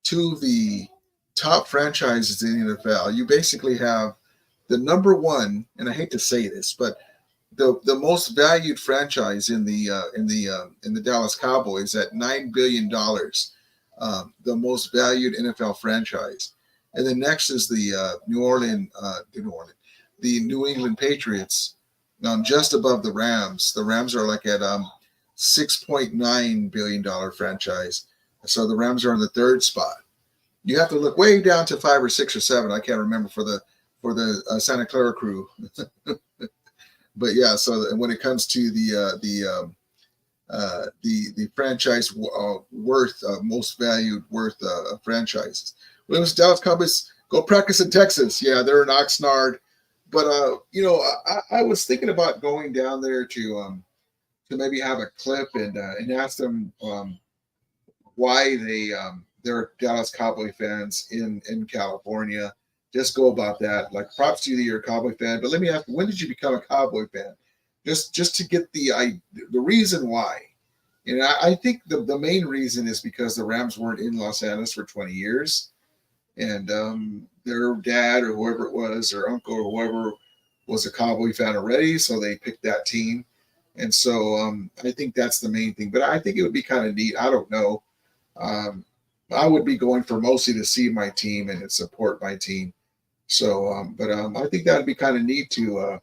two of the top franchises in the NFL, you basically have the number one, and I hate to say this, but the most valued franchise in the Dallas Cowboys at $9 billion, the most valued NFL franchise, and then next is the New England Patriots, just above the Rams. The Rams are like at $6.9 billion franchise, so the Rams are in the third spot. You have to look way down to 5 or 6 or 7. I can't remember for the Santa Clara crew. But yeah, so when it comes to the franchise worth, most valued worth franchises, when it was Dallas Cowboys go practice in Texas, yeah, they're in Oxnard. But I was thinking about going down there to maybe have a clip and ask them why they're Dallas Cowboy fans in California. Just go about that. Like, props to you that you're a Cowboy fan. But let me ask, when did you become a Cowboy fan? Just to get the reason why. And I think the main reason is because the Rams weren't in Los Angeles for 20 years. And their dad or whoever it was, or uncle or whoever, was a Cowboy fan already. So they picked that team. And so I think that's the main thing. But I think it would be kind of neat. I don't know. I would be going for mostly to see my team and support my team. So, but I think that would be kind of neat to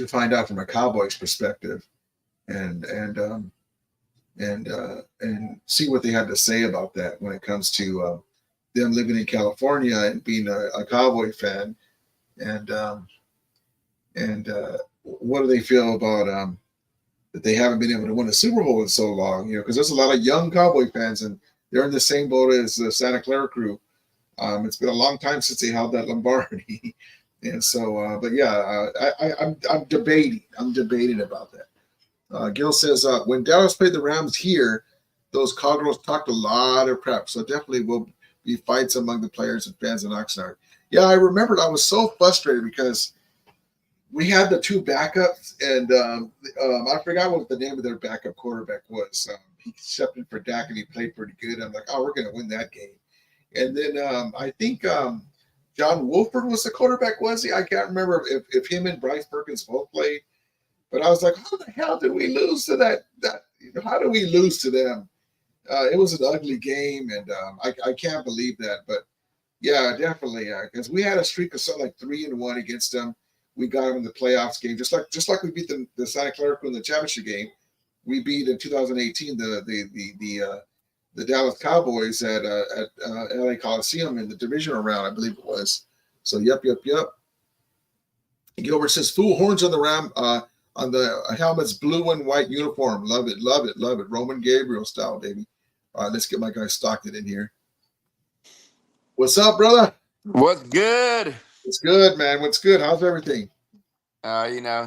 find out from a Cowboys perspective, and see what they had to say about that when it comes to them living in California and being a Cowboy fan, and what do they feel about that they haven't been able to win a Super Bowl in so long? Because there's a lot of young Cowboy fans, and they're in the same boat as the Santa Clara crew. It's been a long time since they held that Lombardi. And so, but yeah, I'm debating. I'm debating about that. Gil says, when Dallas played the Rams here, those Cowgirls talked a lot of crap. So definitely will be fights among the players and fans in Oxnard. Yeah, I remembered. I was so frustrated because we had the two backups, and I forgot what the name of their backup quarterback was. He stepped in for Dak, and he played pretty good. I'm like, oh, we're going to win that game. And then I think John Wolford was the quarterback, was he? I can't remember if him and Bryce Perkins both played. But I was like, how the hell did we lose to that? How do we lose to them? It was an ugly game, and I can't believe that. But, yeah, definitely. Because we had a streak of something like 3-1 against them. We got them in the playoffs game. Just like we beat the Santa Clara in the championship game. We beat in 2018 the Dallas Cowboys at LA Coliseum in the divisional round, I believe it was. So, yep. Gilbert says, "Fool horns on the Ram on the helmet's blue and white uniform. Love it. Roman Gabriel style, baby." All right, let's get my guy Stockton in here. What's up, brother? What's good? It's good, man. What's good? How's everything?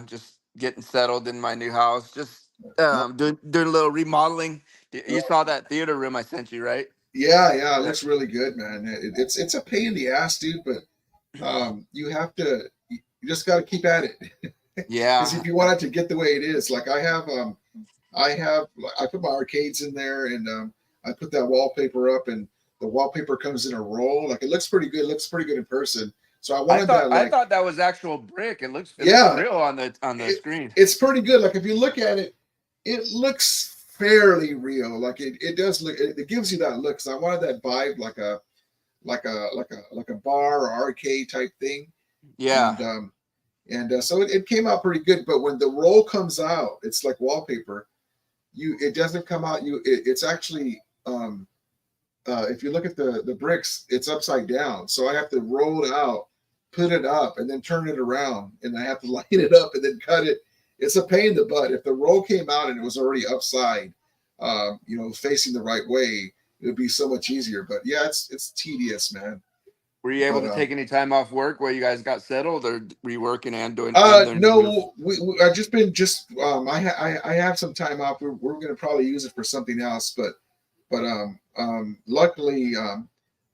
Just getting settled in my new house. Just doing a little remodeling. You saw that theater room I sent you, right? Yeah, it looks really good, man. It's a pain in the ass, dude, but you just got to keep at it. Yeah. Because if you want it to get the way it is, like I put my arcades in there, and I put that wallpaper up, and the wallpaper comes in a roll. Like, it looks pretty good. It looks pretty good in person. So I wanted that. Like, I thought that was actual brick. It looks real on the screen. It's pretty good. Like, if you look at it, it looks fairly real. Like, it does look. It gives you that look. So I wanted that vibe, like a bar or arcade type thing. Yeah. And so it came out pretty good. But when the roll comes out, it's like wallpaper. It doesn't come out. It's actually if you look at the bricks, it's upside down. So I have to roll it out, put it up, and then turn it around, and I have to line it up and then cut it. It's a pain in the butt. If the roll came out and it was already upside, facing the right way, it would be so much easier. But yeah, it's tedious, man. Were you able to take any time off work while you guys got settled, or were you working and doing? No, I've just been I have some time off. We're going to probably use it for something else, but luckily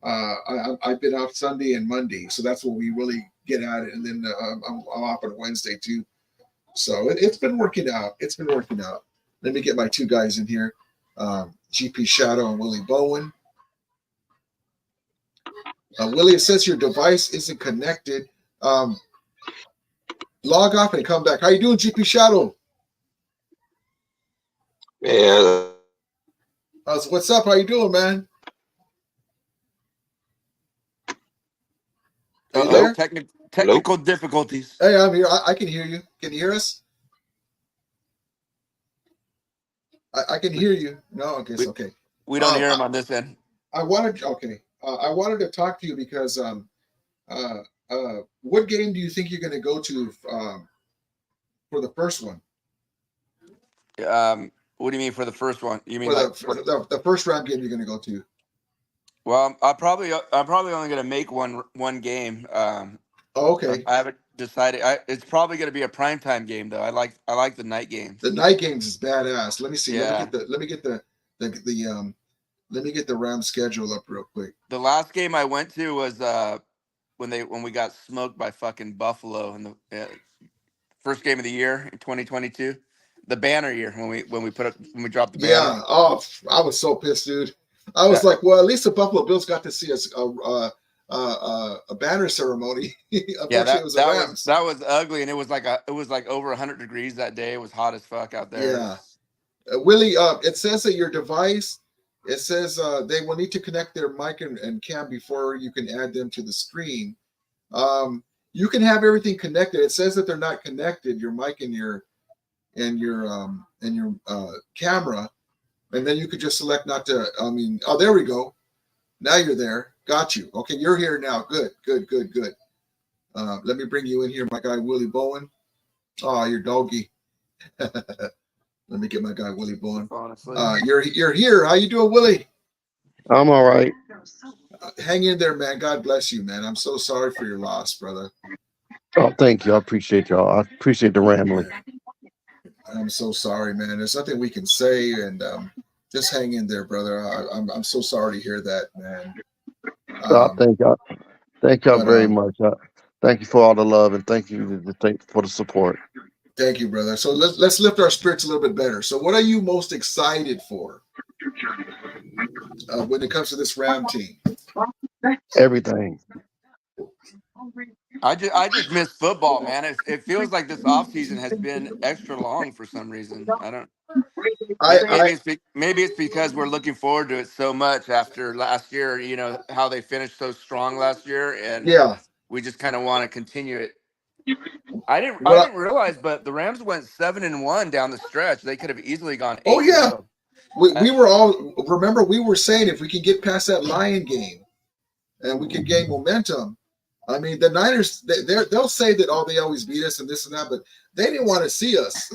I've been off Sunday and Monday, so that's when we really get at it. And then I'm off on Wednesday too, so it's been working out. It's been working out. Let me get my two guys in here, GP Shadow and Willie Bowen. Willie, it says your device isn't connected. Log off and come back. How you doing, GP Shadow? Yeah. What's up? How you doing, man? Are you there? Technical difficulties. Hey, I'm here. I can hear you. Can you hear us? I can hear you. No, I guess okay. We don't hear him on this end. I wanted to talk to you because what game do you think you're going to go to for the first one? What do you mean for the first one? You mean the first round game you're going to go to? Well, I'm probably only going to make one game. Okay. I haven't decided. It's probably going to be a primetime game though. I like the night games. The night games is badass. Let me see. Yeah. Let me get the Rams schedule up real quick. The last game I went to was when we got smoked by fucking Buffalo in the first game of the year in 2022, the banner year when we dropped the banner. Yeah. Oh, I was so pissed, dude. I was like, well, at least the Buffalo Bills got to see us a banner ceremony. Yeah, that was ugly, and it was like over 100 degrees that day. It was hot as fuck out there. Yeah. Willie, it says that your device. It says they will need to connect their mic and cam before you can add them to the screen. You can have everything connected. It says that they're not connected, your mic and your camera, and then you could just select not to. Oh, there we go. Now you're there. Got you. Okay, you're here now. Good. Let me bring you in here, my guy Willie Bowen. Oh, your doggy. Let me get my guy Willie Bowen. Honestly, you're here. How you doing, Willie? I'm all right. Hang in there, man. God bless you, man. I'm so sorry for your loss, brother. Oh, thank you. I appreciate y'all. I appreciate the rambling. I'm so sorry, man. There's nothing we can say, and just hang in there, brother. I'm so sorry to hear that, man. Thank y'all. Thank y'all very much. Thank you for all the love, and thank you for the support. Thank you, brother. So let's lift our spirits a little bit better. So what are you most excited for when it comes to this Ram team? Everything. I just miss football, man. It feels like this offseason has been extra long for some reason. Maybe it's because we're looking forward to it so much after last year. You know how they finished so strong last year, and we just kind of want to continue it. I didn't realize, but the Rams went 7-1 down the stretch. They could have easily gone 8-0. Oh yeah, we were all remember we were saying if we can get past that Lion game, and we could gain momentum. I mean, the Niners they'll say that they always beat us and this and that, but they didn't want to see us.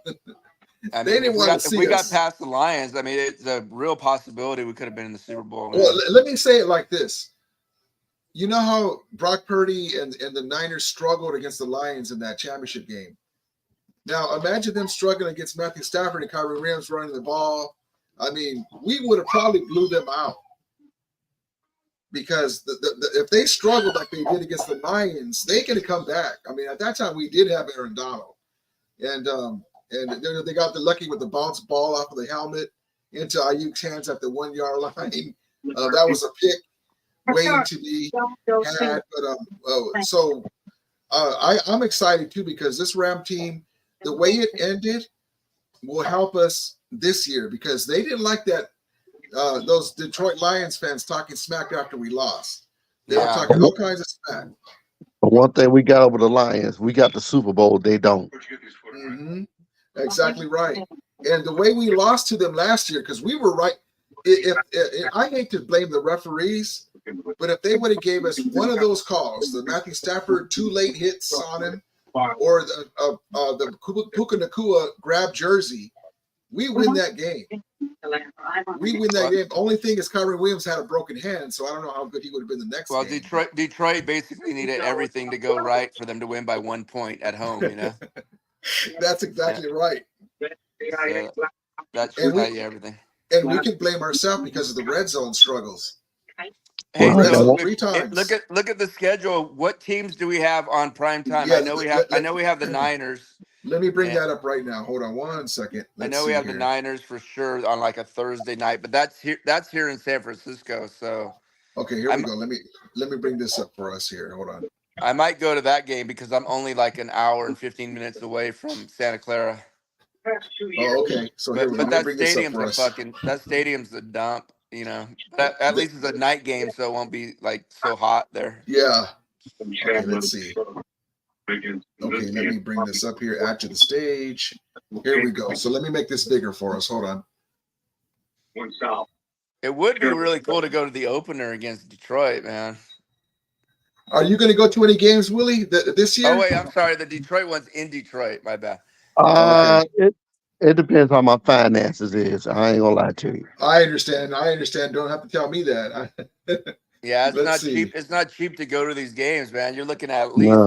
They didn't want to see us. If we got past the Lions, I mean, it's a real possibility we could have been in the Super Bowl. Well, let me say it like this. You know how Brock Purdy and the Niners struggled against the Lions in that championship game? Now, imagine them struggling against Matthew Stafford and Kyrie Williams running the ball. I mean, we would have probably blew them out. Because if they struggled like they did against the Lions, they could have come back. I mean, at that time, we did have Aaron Donald. And they got the lucky with the bounce ball off of the helmet. into Ayuk's hands at the 1 yard line. That was a pick waiting to be had. But I'm excited too because this Ram team, the way it ended, will help us this year because they didn't like that. Those Detroit Lions fans talking smack after we lost. They were talking all kinds of smack. But one thing we got over the Lions, we got the Super Bowl. They don't. Mm-hmm. Exactly right. And the way we lost to them last year, because we were right. I hate to blame the referees, but if they would have gave us one of those calls, the Matthew Stafford 2 late hits on him, or the Puka Nacua grab jersey, we win that game. We win that game. Only thing is Kyron Williams had a broken hand, so I don't know how good he would have been the next game. Well, Detroit basically needed everything to go right for them to win by 1 point at home, you know? That's exactly right. So that should tell you everything. And we can blame ourselves because of the red zone struggles. Hey, red so zone 3 times. Look at the schedule. What teams do we have on prime time? Yeah, I know we have the Niners. Let me bring that up right now. Hold on 1 second. I know we have the Niners for sure on like a Thursday night, but that's here in San Francisco. So okay, here we go. Let me bring this up for us here. Hold on. I might go to that game because I'm only like an hour and 15 minutes away from Santa Clara. Oh, okay. So but that stadium's a dump, you know. But at least it's a night game, so it won't be like so hot there. Yeah. Okay, let's see. Okay, let me bring this up here. Add to the stage. Here we go. So let me make this bigger for us. Hold on. It would be really cool to go to the opener against Detroit, man. Are you going to go to any games, Willie, this year? Oh wait, I'm sorry. The Detroit one's in Detroit. My bad. It depends on my finances is. I ain't gonna lie to you. I understand. Don't have to tell me that. Yeah, it's not cheap. It's not cheap to go to these games, man. You're looking at least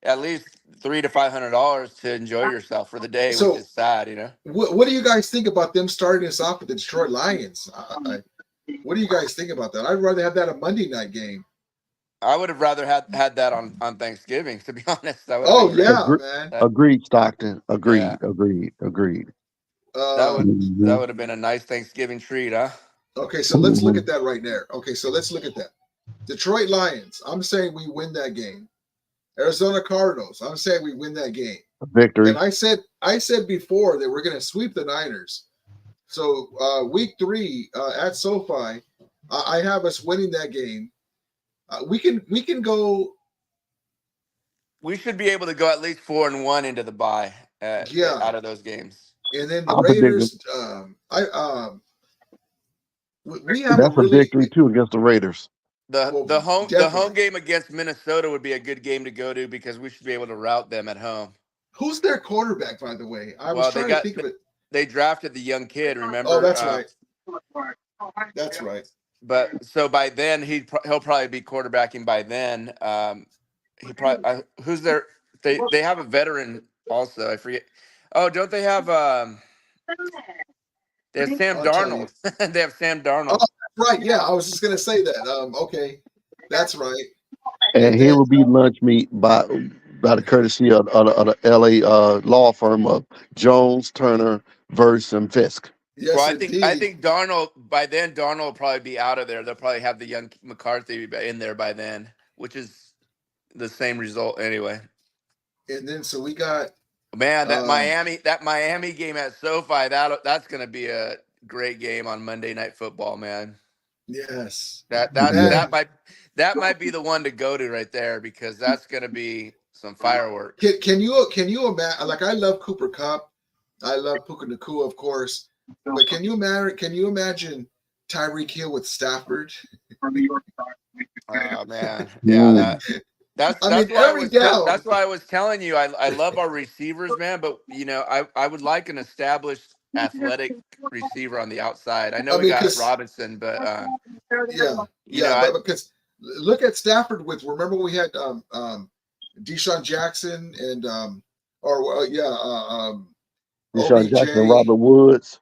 $300 to $500 to enjoy yourself for the day, which is sad, you know. What do you guys think about them starting us off with the Detroit Lions? What do you guys think about that? I'd rather have that a Monday night game. I would have rather had that on Thanksgiving, to be honest. Man. Agreed, Stockton. Agreed. Yeah. Agreed. That would have been a nice Thanksgiving treat, huh? Okay, so let's look at that right there. Okay, so let's look at that. Detroit Lions. I'm saying we win that game. Arizona Cardinals. I'm saying we win that game. Victory. And I said before that we're going to sweep the Niners. So week 3 at SoFi, I have us winning that game. We can go. We should be able to go at least 4-1 into the bye. Out of those games. And then the Raiders. We have that's a victory too against the Raiders. The home game against Minnesota would be a good game to go to because we should be able to rout them at home. Who's their quarterback, by the way? I was trying to think of it. They drafted the young kid. Remember? Oh, that's right. That's right. But so by then he'll probably be quarterbacking by then. He probably who's their they have a veteran also. I forget. Oh, don't they have they have Sam Darnold. They have Sam Darnold. Oh, right. Yeah, I was just gonna say that. Okay, that's right. And he will be lunch meat by the courtesy of the LA law firm of Jones, Turner, Verse, and Fisk. Yes, well, I think Darnold by then will probably be out of there. They'll probably have the young McCarthy in there by then, which is the same result anyway. And then so we got that Miami game at SoFi. That's gonna be a great game on Monday Night Football, man. Yes, that might be the one to go to right there because that's gonna be some fireworks. Can you imagine? Like I love Cooper Kupp, I love Puka Nacua, of course. But can you imagine Tyreek Hill with Stafford? Oh man, yeah, that's why I was telling you I love our receivers, man. But you know, I would like an established athletic receiver on the outside. I know we got Robinson, but because look at Stafford with. Remember we had Deshaun Jackson and Deshaun Jackson, Robert Woods.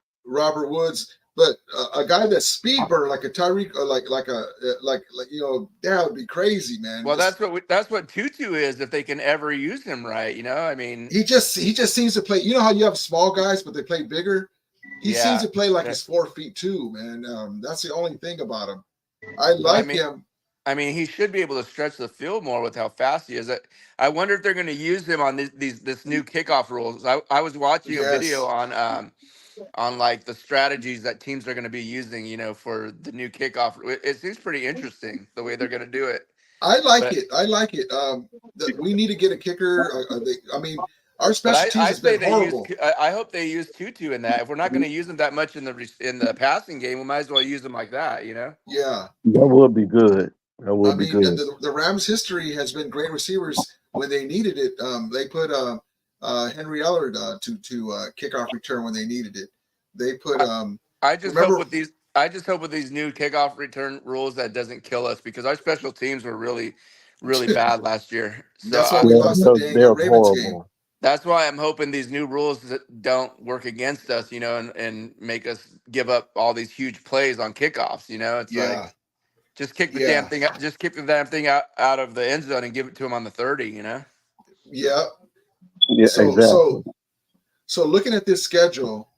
But a guy that's speed burner like a Tyreek, or like that would be crazy, man. Well, that's what Tutu is if they can ever use him right. You know, I mean, he just seems to play. You know how you have small guys, but they play bigger. He seems to play like he's 4 feet 2, man. That's the only thing about him. I like him. I mean, he should be able to stretch the field more with how fast he is. I wonder if they're going to use him on this new kickoff rules. I was watching a video on like the strategies that teams are going to be using, for the new kickoff. It seems pretty interesting the way they're going to do it. I like it. We need to get a kicker. Our special teams has been horrible. I hope they use Tutu in that. If we're not going to use him that much in the passing game, we might as well use him like that, Yeah. That would be good. That would be good. The Rams' history has been great receivers when they needed it. They put Henry Ellard to kickoff return when they needed it. They put. I just hope with these new kickoff return rules that doesn't kill us, because our special teams were really, really bad last year. So that's why we lost the dang Ravens game. That's why I'm hoping these new rules that don't work against us, and make us give up all these huge plays on kickoffs. It's like just kick the damn thing out. Just kick the damn thing out of the end zone and give it to him on the 30. Yeah. Yeah. So looking at this schedule,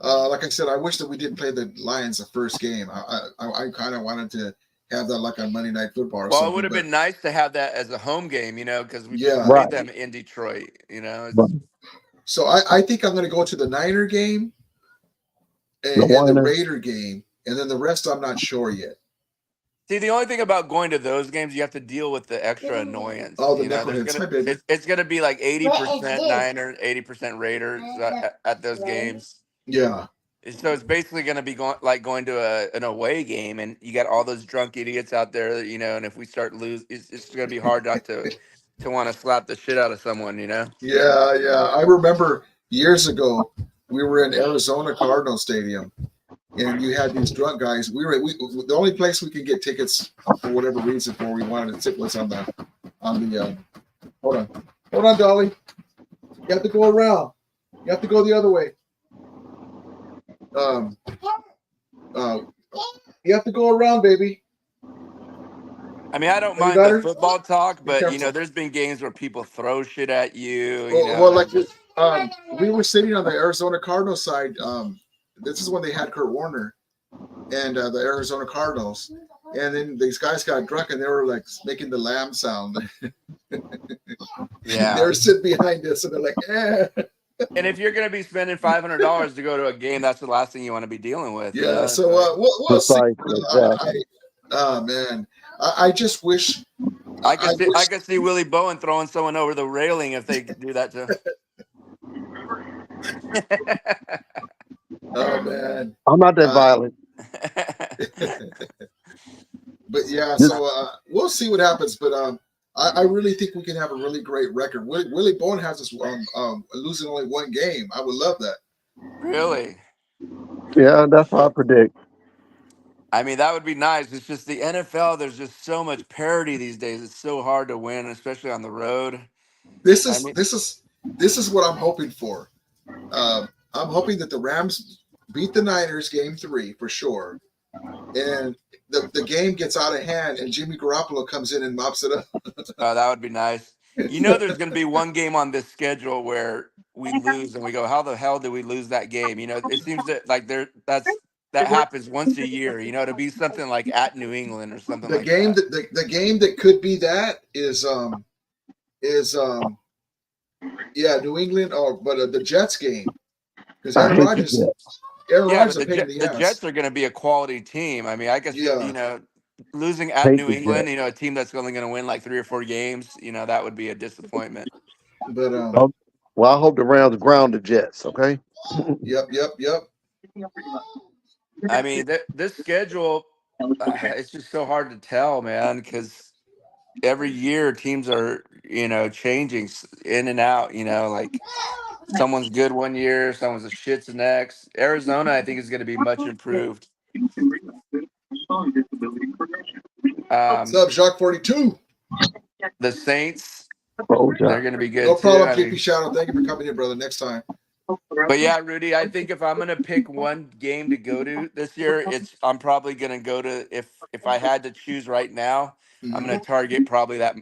like I said, I wish that we didn't play the Lions the first game. I kind of wanted to have that like on Monday Night Football. Or something, it would have been nice to have that as a home game, because we played them in Detroit. So I think I'm going to go to the Niner game and the Raider game, and then the rest I'm not sure yet. See, the only thing about going to those games, you have to deal with the extra annoyance. Oh, the knuckleheads. It's going to be like 80% Niners, 80% Raiders at those games. Yeah. So it's basically going to be going to an away game, and you got all those drunk idiots out there, and if we start losing, it's going to be hard not to want to slap the shit out of someone, Yeah. I remember years ago, we were in Arizona Cardinal Stadium, and you had these drunk guys. The only place we could get tickets for whatever reason we wanted to sit was on the hold on, Dolly. You have to go around. You have to go the other way. You have to go around, baby. I mean, I don't mind the football talk, but there's been games where people throw shit at you. We were sitting on the Arizona Cardinals side. This is when they had Kurt Warner and the Arizona Cardinals, and then these guys got drunk and they were like making the lamb sound. Yeah, they were sitting behind us and they're like, eh. And if you're going to be spending $500 to go to a game, that's the last thing you want to be dealing with. Yeah. So we'll see. Man, I just wish I could see Willie Bowen throwing someone over the railing if they do that to him. Oh man, I'm not that violent. But yeah, so we'll see what happens. But I really think we can have a really great record. Willie Bowen has us losing only one game. I would love that. Really? Yeah, that's what I predict. I mean, that would be nice. It's just the NFL. There's just so much parity these days. It's so hard to win, especially on the road. This is what I'm hoping for. I'm hoping that the Rams beat the Niners game 3 for sure, and the game gets out of hand and Jimmy Garoppolo comes in and mops it up. Oh, that would be nice. There's going to be one game on this schedule where we lose and we go, how the hell did we lose that game? It seems that like that happens once a year. To be something like at New England or something. The game that could be that is New England but the Jets game, because Aaron Rodgers. The Jets are going to be a quality team. I mean, I guess losing at New England, a team that's only going to win like 3 or 4 games, that would be a disappointment. But well, I hope the Rams ground the Jets. Okay. Yep. I mean, this schedule, it's just so hard to tell, man, because every year teams are, changing in and out, like someone's good one year, someone's a shits the next. Arizona, I think, is going to be much improved. What's up, Jacques 42? The Saints, they're going to be good. No problem, JP Shadow. Thank you for coming in, brother. Next time. But yeah, Rudy, I think if I'm going to pick one game to go to this year, I'm probably going to go to, if I had to choose right now, I'm going to target probably that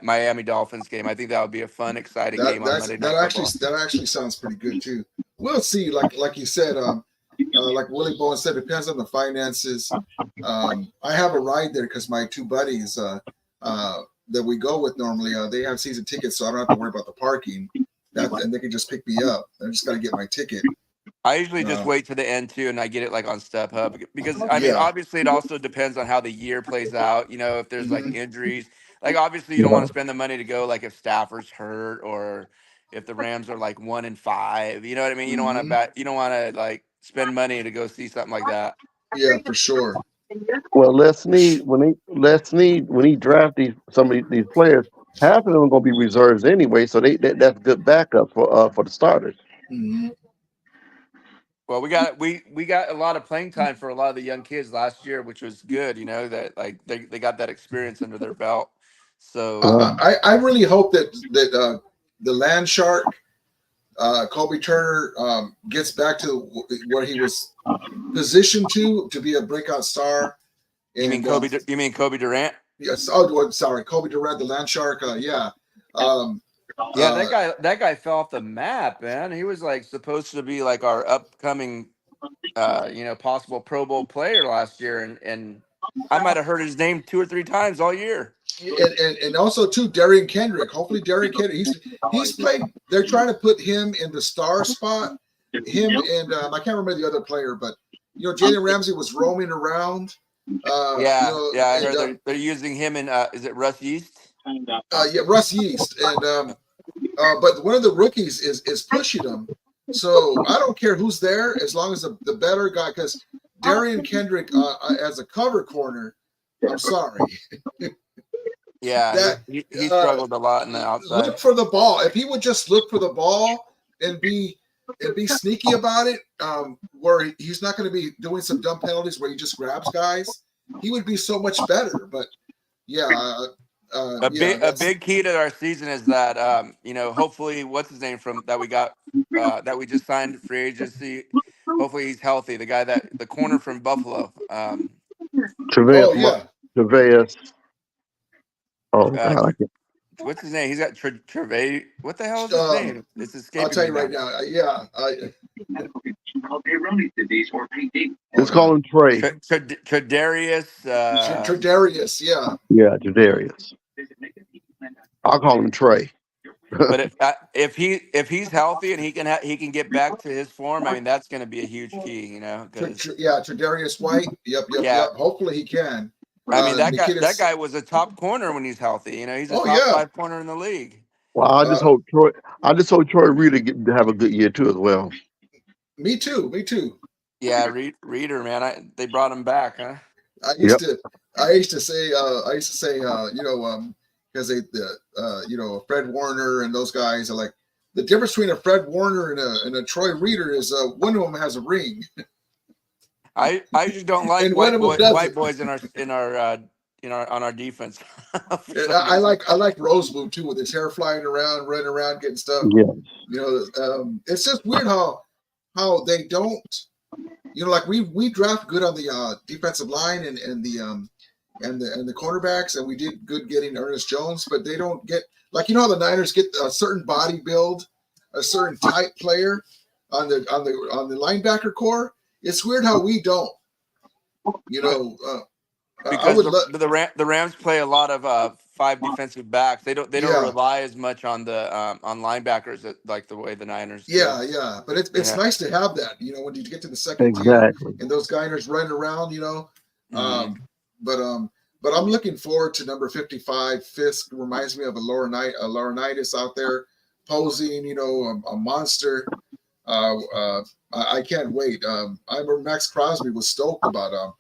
Miami Dolphins game. I think that would be a fun, exciting game on Monday Night Football. That actually sounds pretty good too. we'll see. Like you said, like Willie Bowen said, it depends on the finances. I have a ride there because my two buddies that we go with normally, they have season tickets, so I don't have to worry about the parking. And they can just pick me up. I just got to get my ticket. I usually just wait to the end too, and I get it like on StubHub because I mean, obviously, it also depends on how the year plays out. You know, if there's like injuries, like obviously you don't want to spend the money to go like if Stafford's hurt or if the Rams are like 1-5. You know what I mean? You don't want to you don't want to like spend money to go see something like that. Yeah, for sure. Well, when he draft some of these players, half of them are going to be reserves anyway, so that's good backup for the starters. Mm-hmm. Well, we got a lot of playing time for a lot of the young kids last year, which was good. You know that like they got that experience under their belt. So I really hope that the land shark, Kobe Turner, gets back to where he was positioned to be a breakout star. And, you mean Kobe Durant? Yes. Oh, sorry, Kobe Durant, the land shark. Yeah. That guy fell off the map, man. He was like supposed to be like our upcoming, possible Pro Bowl player last year, and I might have heard his name 2 or 3 times all year. And also too, Darian Kendrick. Hopefully, Darian Kendrick. He's played. They're trying to put him in the star spot. Him and I can't remember the other player, but Jalen Ramsey was roaming around. I heard they're using him in. Is it Russ Yeast? Yeah, Russ Yeast, and but one of the rookies is pushing him. So I don't care who's there as long as the better guy. Because Darian Kendrick as a cover corner, I'm sorry. Yeah, he struggled a lot in the outside. Look for the ball. If he would just look for the ball and be sneaky about it, where he's not going to be doing some dumb penalties where he just grabs guys, he would be so much better. But yeah. A big key to our season is that hopefully what's his name from that we got that we just signed free agency. Hopefully he's healthy. The guy the corner from Buffalo. Tre'Vez. Oh God! What's his name? He's got Tre'Vez. What the hell is his name? It's escaping. I'll tell you right now. Let's call him Trey. Tredarius. Tredarius. Yeah. Yeah, Tredarius. I'll call him Trey. But if he's healthy and he can get back to his form, I mean that's going to be a huge key, Tredarius White. Yep. Hopefully he can. I mean that guy was a top corner when he's healthy. He's a top 5 corner in the league. Well, I just hope Troy Reader to have a good year too as well. Me too. Yeah, Reader, man. They brought him back, huh? I used to say, because Fred Warner and those guys are like, the difference between a Fred Warner and a Troy Reader is one of them has a ring. I just don't like white boys on our defense. I like Rosewood too, with his hair flying around, running around, getting stuff. Yeah. It's just weird how they don't. Like we draft good on the defensive line and the cornerbacks, and we did good getting Ernest Jones, but they don't get how the Niners get a certain body build, a certain type player on the linebacker core. It's weird how we don't. Because the Rams play a lot of 5 defensive backs. They don't rely as much on the on linebackers like the way the Niners do. Yeah. But it's nice to have that, when you get to the second tier and those guys running around, But I'm looking forward to number 55. Fisk reminds me of a Laurinaitis out there posing, a monster. I can't wait. I remember Max Crosby was stoked about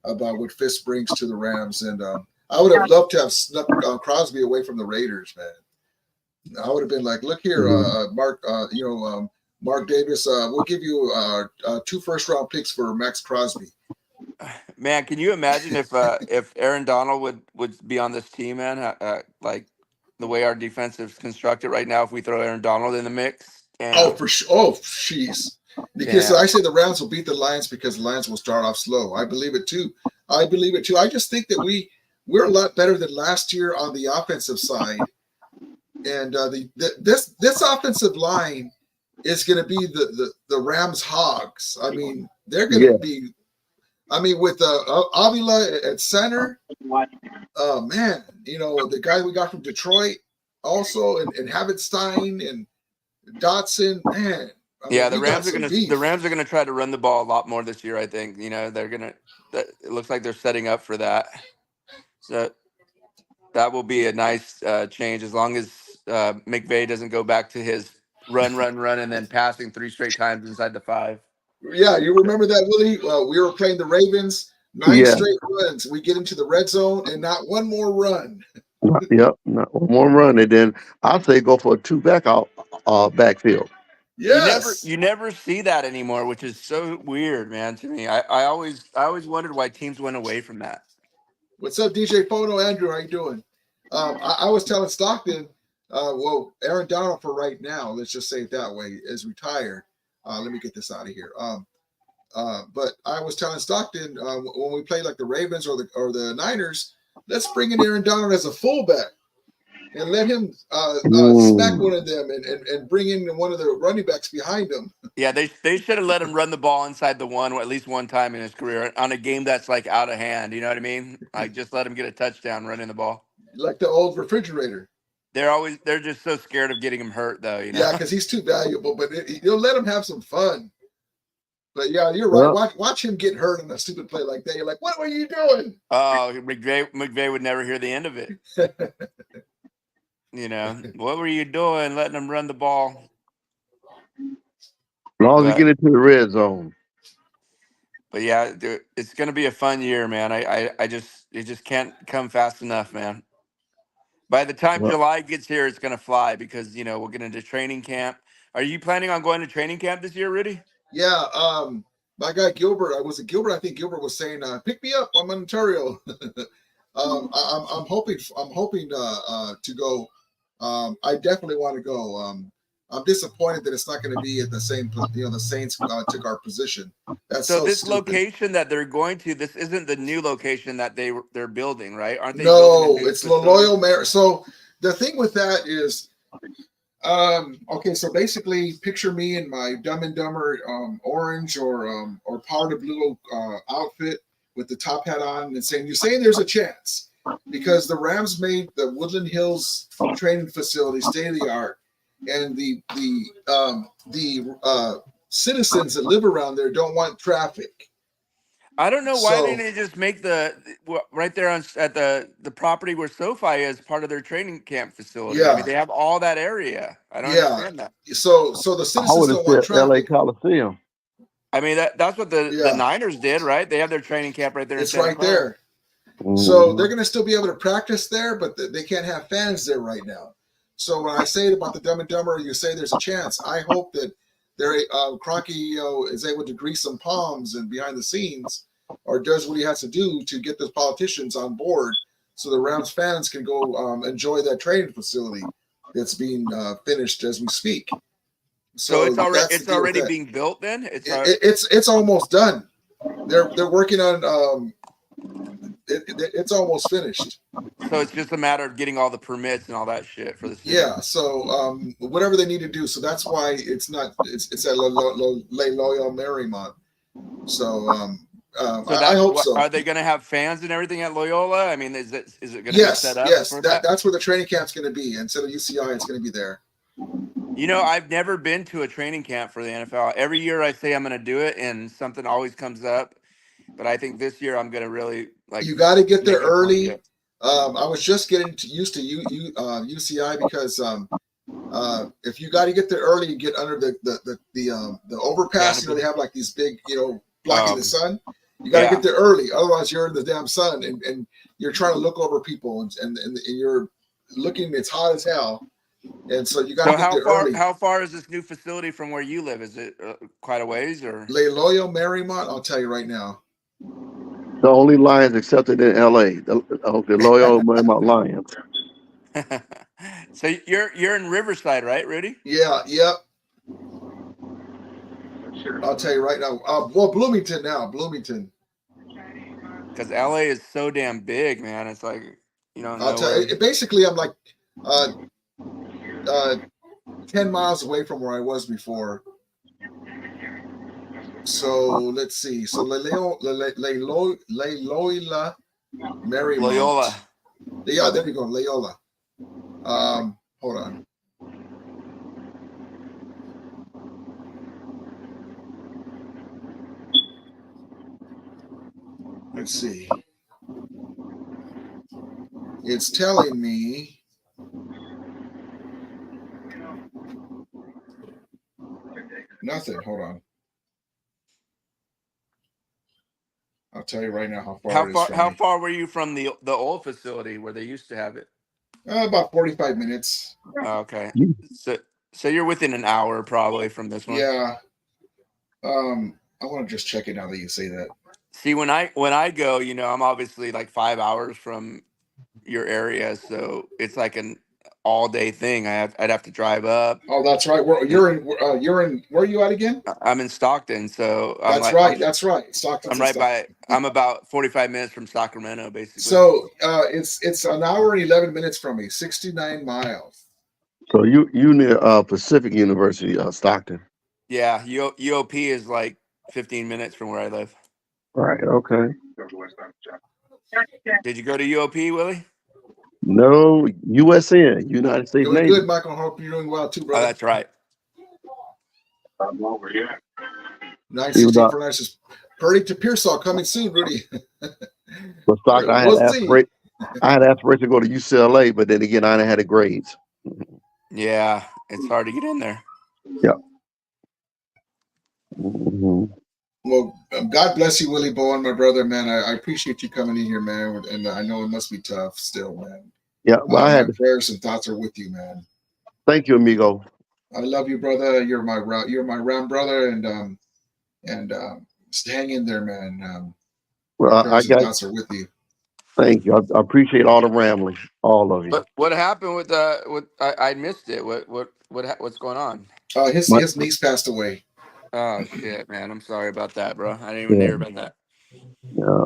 what Fisk brings to the Rams, and I would have loved to have snuck Crosby away from the Raiders, man. I would have been like, look here, Mark, Mark Davis, we'll give you 2 first-round picks for Max Crosby. Man, can you imagine if Aaron Donald would be on this team, man? Like the way our defense is constructed right now, if we throw Aaron Donald in the mix. Oh, for sure. Oh, jeez. Because I say the Rams will beat the Lions because the Lions will start off slow. I believe it too. I just think that we're a lot better than last year on the offensive side, and this offensive line is going to be the Rams Hogs. I mean, they're going to be. I mean, with Avila at center, man, you know, the guy we got from Detroit also, and Havenstein and Dotson, man. Yeah, the Rams are gonna try to run the ball a lot more this year. I think they're gonna. It looks like they're setting up for that. So that will be a nice change as long as McVey doesn't go back to his run, and then passing 3 straight times inside the 5. Yeah, you remember that, Willie? We were playing the Ravens, 9 straight runs. We get into the red zone and not one more run. Yep, not one more run, and then I say go for a 2 backfield. Yes, you never see that anymore, which is so weird, man. To me, I always wondered why teams went away from that. What's up, DJ Photo? Andrew, how you doing? I was telling Stockton, Aaron Donald for right now, let's just say it that way, is retired. Let me get this out of here. But I was telling Stockton when we play like the Ravens or the Niners, let's bring in Aaron Donald as a fullback and let him smack one of them and bring in one of the running backs behind him. Yeah, they should have let him run the ball inside the 1 at least one time in his career on a game that's like out of hand. You know what I mean? Like just let him get a touchdown running the ball. Like the old refrigerator. They're just so scared of getting him hurt though. You know? Yeah, because he's too valuable. But you'll let him have some fun. But yeah, you're right. Watch him get hurt in a stupid play like that. You're like, what were you doing? Oh, McVey would never hear the end of it. What were you doing? Letting him run the ball. As long as we get into the red zone. But yeah, dude, it's gonna be a fun year, man. It just can't come fast enough, man. By the time July gets here, it's gonna fly because we'll get into training camp. Are you planning on going to training camp this year, Rudy? Yeah, my guy Gilbert. I think Gilbert was saying, "Pick me up. I'm in Ontario." I'm hoping to go. I definitely want to go. I'm disappointed that it's not going to be at the same. The Saints took our position. That's so this stupid. Location that they're going to. This isn't the new location that they're building, right? Aren't they? No, it's Loyola Mary. So the thing with that is. Okay, so basically, picture me in my Dumb and Dumber orange or powder blue outfit with the top hat on, and saying, "You're saying there's a chance because the Rams made the Woodland Hills training facility state of the art, and the citizens that live around there don't want traffic." I don't know why they didn't just make right there at the property where SoFi is part of their training camp facility. Yeah. I mean, they have all that area. I don't understand that. So the citizens don't want traffic. LA Coliseum. I mean, that's what the Niners did, right? They have their training camp right there. It's right there. So they're going to still be able to practice there, but they can't have fans there right now. So when I say about the Dumb and Dumber, you say there's a chance. I hope that Kroenke is able to grease some palms and behind the scenes, or does what he has to do to get the politicians on board, so the Rams fans can go enjoy that training facility that's being finished as we speak. So it's already being built. Then it's almost done. They're working on it's almost finished. So it's just a matter of getting all the permits and all that shit for the city. Yeah. So whatever they need to do. So that's why it's at Loyola Marymount. So I hope so. Are they going to have fans and everything at Loyola? I mean, is it going to be set up? Yes, that's where the training camp's going to be. Instead of UCI, it's going to be there. I've never been to a training camp for the NFL. Every year I say I'm going to do it, and something always comes up. But I think this year I'm going to really You got to get there early. I was just getting used to UCI because if you got to get there early, you get under the overpass. They have like these big, blocking the sun. You got to get there early, otherwise you're in the damn sun and you're trying to look over people and you're looking. It's hot as hell, and so you got to get there early. How far is this new facility from where you live? Is it quite a ways or? Loyola Marymount. I'll tell you right now. The only Lions accepted in LA, the Loyola Marymount Lions. So you're in Riverside, right, Rudy? Yeah. Yep. I'll tell you right now. Bloomington now. Bloomington. Because LA is so damn big, man. It's like I'll tell you. Basically, I'm like 10 miles away from where I was before. So let's see. So Loyola Marymount. Loyola. Yeah, there you go, Loyola. Hold on. Let's see. It's telling me nothing. Hold on. I'll tell you right now how far it is from How me. far were you from the old facility where they used to have it? About 45 minutes. Oh, okay. So you're within an hour probably from this one. Yeah. I want to just check it now that you say that. See, when I go, I'm obviously like 5 hours from your area, so it's like an all day thing. I'd have to drive up. Oh, that's right. You're in. Where are you at again? I'm in Stockton, so That's right. Stockton. I'm right by. I'm about 45 minutes from Sacramento, basically. So it's an hour and 11 minutes from me. 69 miles. So you near Pacific University, Stockton. Yeah, UOP is like 15 minutes from where I live. Right. Okay. Did you go to UOP, Willie? No, USN, United States Doing Navy. good, Michael. I hope you're doing well too, brother. Oh, that's right. I'm over here. 916 for nice is Purdy to Pearsall coming soon, Rudy. But Stockton, I had aspirations to go to UCLA, but then again, I didn't have the grades. Yeah, it's hard to get in there. Yeah. Mm-hmm. Well, God bless you, Willie Bowen, my brother, man. I appreciate you coming in here, man. And I know it must be tough still, man. Yeah, well, my prayers and thoughts are with you, man. Thank you, amigo. I love you, brother. You're my Ram brother, and hang in there, man. Well, I got thoughts are with you. Thank you. I appreciate all the rambling, all of you. But what happened with I missed it. What's going on? His niece passed away. Oh shit, man! I'm sorry about that, bro. I didn't even hear about that. Yeah,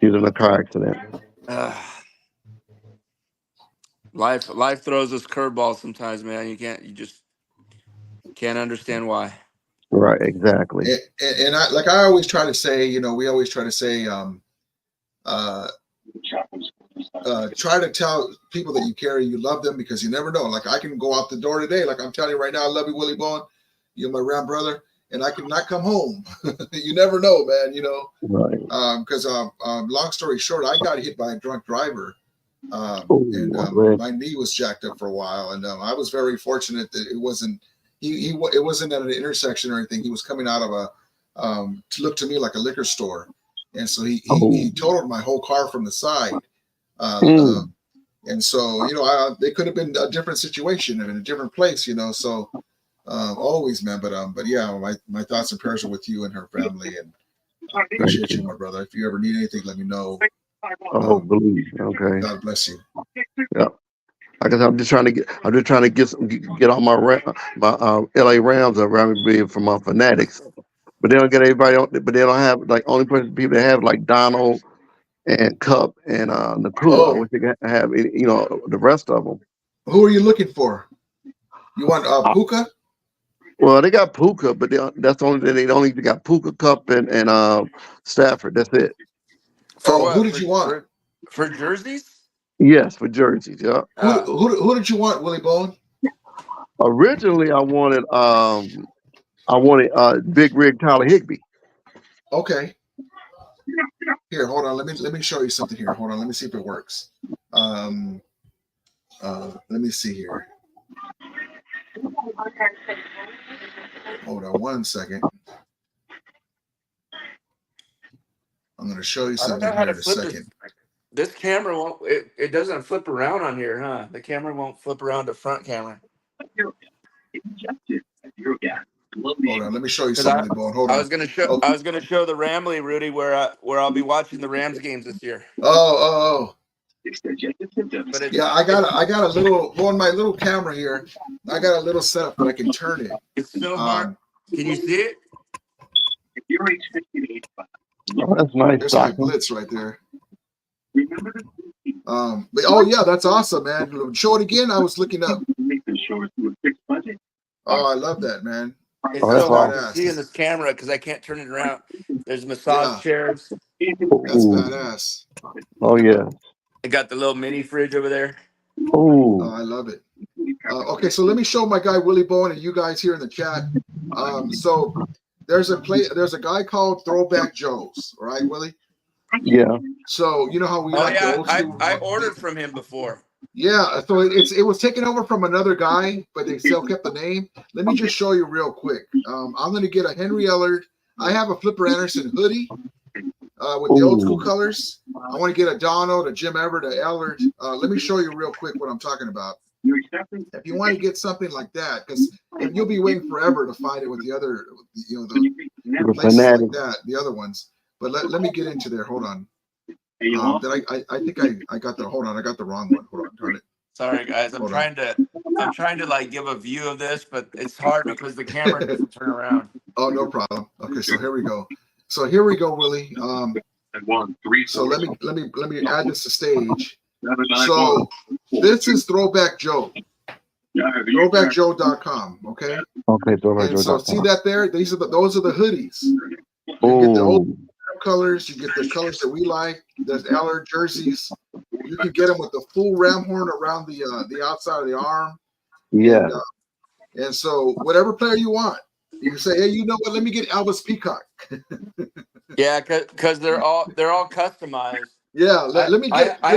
she was in a car accident. Life throws us curveballs sometimes, man. You just can't understand why. Right, exactly. And I always try to say, we always try to say, try to tell people that you care, you love them, because you never know. Like, I can go out the door today, like I'm telling you right now, I love you, Willie Bowen. You're my Ram brother. And I could not come home. You never know, man. Right. Because long story short, I got hit by a drunk driver, and my knee was jacked up for a while. And I was very fortunate that it wasn't it wasn't at an intersection or anything. He was coming out of to look to me like a liquor store, and so he totaled my whole car from the side. And so they could have been a different situation and in a different place, So. Always, man, but yeah, my thoughts and prayers are with you and her family, and I appreciate you, my brother. If you ever need anything, let me know. Believe. Okay. God bless you. Yeah. I guess I'm just trying to get all my LA Rams around me being from my fanatics, but they don't get everybody on. But they don't have like only people that have like Donald and Cup and Nakua. I wish they could have the rest of them. Who are you looking for? You want Puka? Well, they got Puka, but that's the only thing. They only got Puka, Cup, and Stafford. That's it. Who did you want for jerseys? Yes, for jerseys. Yeah. Who did you want, Willie Bowen? Originally, I wanted Big Rig Tyler Higbee. Okay. Here, hold on. Let me show you something here. Hold on. Let me see if it works. Let me see here. Hold on one second. I'm going to show you something here in a second. This camera won't. It doesn't flip around on here, huh? The camera won't flip around to front camera. Hold on, let me show you something. Hold on. I was gonna show the Ramley, Rudy, where I'll be watching the Rams games this year. Oh. Yeah, I got a little on my little camera here. I got a little setup that I can turn it. It's so hard. Can you see it? Oh, that's nice. There's my blitz right there. Oh yeah, that's awesome, man. Show it again. I was looking up. Oh, I love that, man. It's Oh, that's so hard to badass. see in this camera because I can't turn it around. There's massage chairs. That's Ooh. badass. Oh yeah. I got the little mini fridge over there. Ooh. Oh, I love it. Okay, so let me show my guy Willie Bowen and you guys here in the chat. So there's a guy called Throwback Joe's, right, Willie? Yeah. So you know how we Oh like the yeah, old school. I ordered from him before. Yeah, so it was taken over from another guy, but they still kept the name. Let me just show you real quick. I'm going to get a Henry Ellard. I have a Flipper Anderson hoodie with the old school colors. I want to get a Donald, a Jim Everett, a Ellard. Let me show you real quick what I'm talking about. If you want to get something like that, because you'll be waiting forever to find it with the other, the places like that, the other ones. But let me get into there. Hold on. I think I got the. Hold on, I got the wrong one. Hold on, darn it. Sorry guys, I'm trying to like give a view of this, but it's hard because the camera doesn't turn around. Oh, no problem. Okay, so here we go. So here we go, Willie. So let me add this to stage. So this is Throwback Joe. Throwbackjoe.com. Okay. Okay, Throwback Joe. So see that there? Those are the hoodies. You get the old colors. You get the colors that we like. There's Ellard jerseys. You can get them with the full ram horn around the outside of the arm. Yeah. And so whatever player you want, you can say, hey, you know what? Let me get Elvis Peacock. Yeah, because they're all customized. Yeah, let me get. I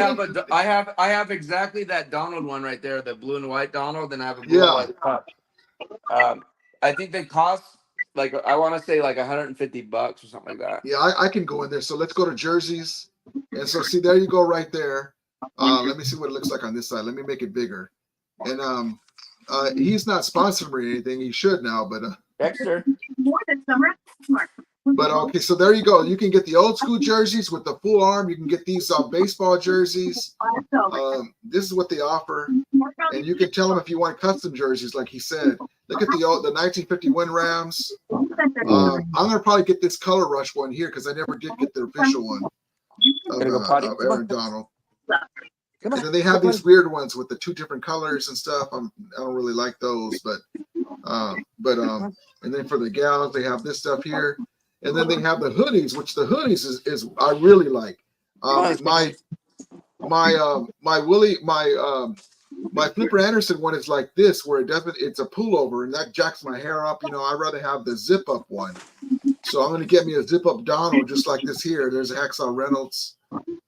have exactly that Donald one right there, the blue and white Donald, and I have a blue and white cup. I think they cost like I want to say like $150 or something like that. Yeah, I can go in there. So let's go to jerseys, and so see there you go right there. Let me see what it looks like on this side. Let me make it bigger. And he's not sponsoring me or anything. He should now, but extra. But okay, so there you go. You can get the old school jerseys with the full arm. You can get these baseball jerseys. This is what they offer, and you can tell them if you want custom jerseys, like he said. Look at the 1951 Rams. I'm gonna probably get this Color Rush one here because I never did get the official one of Aaron Donald. And then they have these weird ones with the two different colors and stuff. I don't really like those, but and then for the gals, they have this stuff here. And then they have the hoodies, which the hoodies is I really like. My Flipper Anderson one is like this, where it's a pullover, and that jacks my hair up. I'd rather have the zip up one. So I'm going to get me a zip up Donald just like this here. There's Hacksaw Reynolds.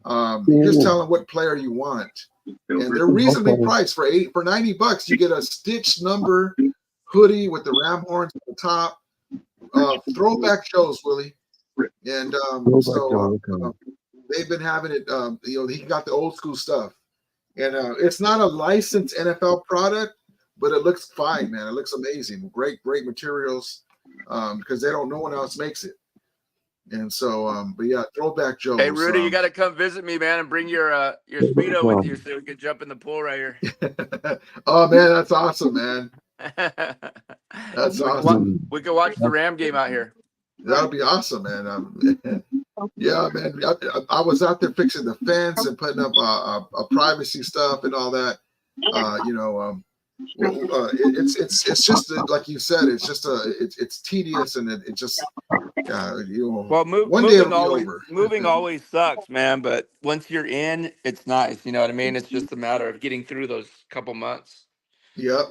You just tell them what player you want, and they're reasonably priced for $90. You get a stitched number hoodie with the ram horns at the top. Throwback shows, Willie, and they've been having it. He got the old school stuff, and it's not a licensed NFL product, but it looks fine, man. It looks amazing. Great materials, because no one else makes it. And so, but yeah, Throwback Joe. Hey, Rudy, you got to come visit me, man, and bring your Speedo with you so we can jump in the pool right here. Oh man, that's awesome, man. That's awesome. We can watch the Ram game out here. That'll be awesome, man. Yeah, man. I was out there fixing the fence and putting up a privacy stuff and all that. It's just like you said. It's just it's tedious, and it just well, one day it'll be over. Moving always sucks, man. But once you're in, it's nice. You know what I mean? It's just a matter of getting through those couple months. Yep.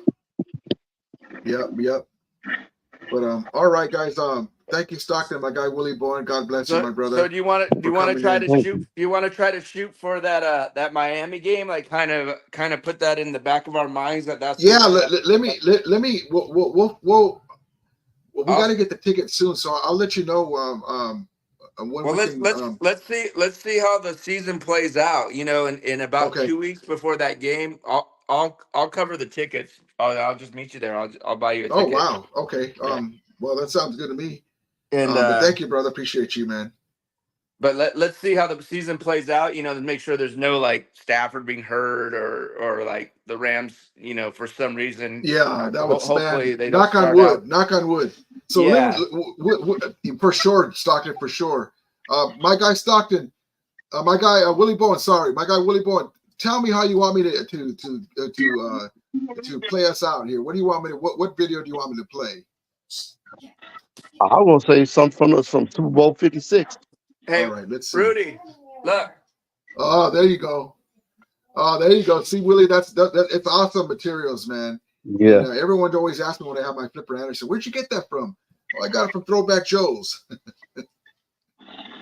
But all right, guys. Thank you, Stockton, my guy Willie Bowen. God bless you, my brother. So do you want to try to shoot? Do you want to try to shoot for that Miami game? Like kind of put that in the back of our minds that's yeah. Let me. We got to get the ticket soon, so I'll let you know. Let's see how the season plays out. In about 2 weeks before that game, I'll cover the tickets. I'll just meet you there. I'll buy you a ticket. Oh wow. Okay. Yeah. Well, that sounds good to me. And but thank you, brother. Appreciate you, man. But let's see how the season plays out. To make sure there's no like Stafford being hurt or like the Rams. For some reason. Yeah, that would hopefully they knock on wood. Knock on wood. So yeah. For sure, Stockton, for sure. My guy Stockton, my guy Willie Bowen. Sorry, my guy Willie Bowen. Tell me how you want me to to play us out here. What do you want me to? What video do you want me to play? I want to say something from Super Bowl 56. Hey, all right, let's see. Rudy, look. Oh, there you go. Oh, there you go. See, Willie, that's it's awesome materials, man. Yeah. And, everyone always asks me when I have my Flipper Anderson, where'd you get that from? Oh, I got it from Throwback Joe's.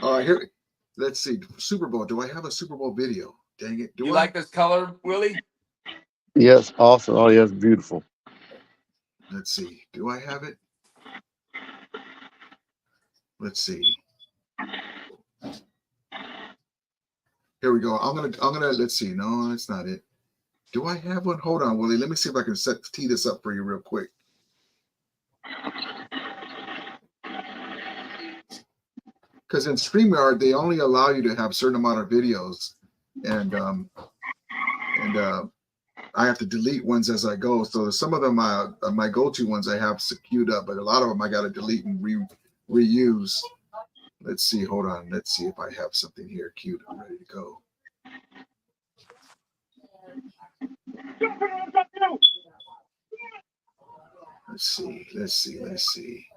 All right, here. Let's see. Super Bowl. Do I have a Super Bowl video? Dang it. Do You I? like this color, Willie? Yes, awesome. Oh, yes, beautiful. Let's see. Do I have it? Let's see. Here we go. I'm gonna let's see. No, that's not it. Do I have one? Hold on, Willie. Let me see if I can tee this up for you real quick. Because in StreamYard, they only allow you to have a certain amount of videos, and I have to delete ones as I go. So some of them, my go-to ones, I have queued up, but a lot of them I got to delete and reuse. Let's see. Hold on. Let's see if I have something here queued up, ready to go. Let's see. Let's see. Let's see.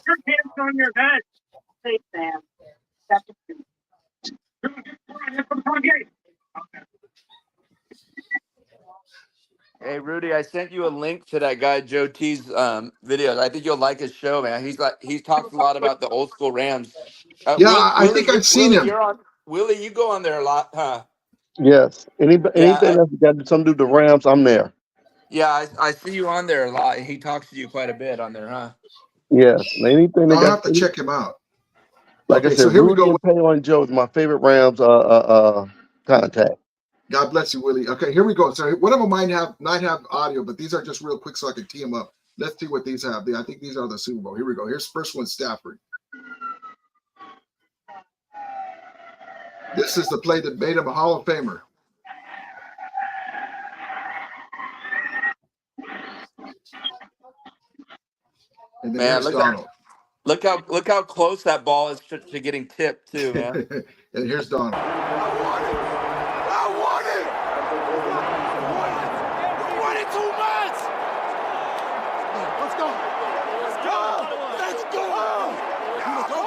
Your hands on your head. Safe, Sam. That's Hey, Rudy, I sent you a link to that guy Joe T's videos. I think you'll like his show, man. He talks a lot about the old school Rams. Yeah, I think I've seen him. Willie, you go on there a lot, huh? Yes. Anything that's got something to do with the Rams, I'm there. Yeah, I see you on there a lot. He talks to you quite a bit on there, huh? Yes. Anything I'll have to check him out. Like I said, so here Rudy we go. and Payo and Joe is my favorite Rams contact. God bless you, Willie. Okay, here we go. So one of them might have audio, but these are just real quick so I can tee them up. Let's see what these have. I think these are the Super Bowl. Here we go. Here's first one, Stafford. This is the play that made him a Hall of Famer. And then Man, here's Donald. Look how close that ball is to getting tipped too, man. And here's Donald. I want it! We won it 2 months! Let's go! Let's go! Let's go! Let's go!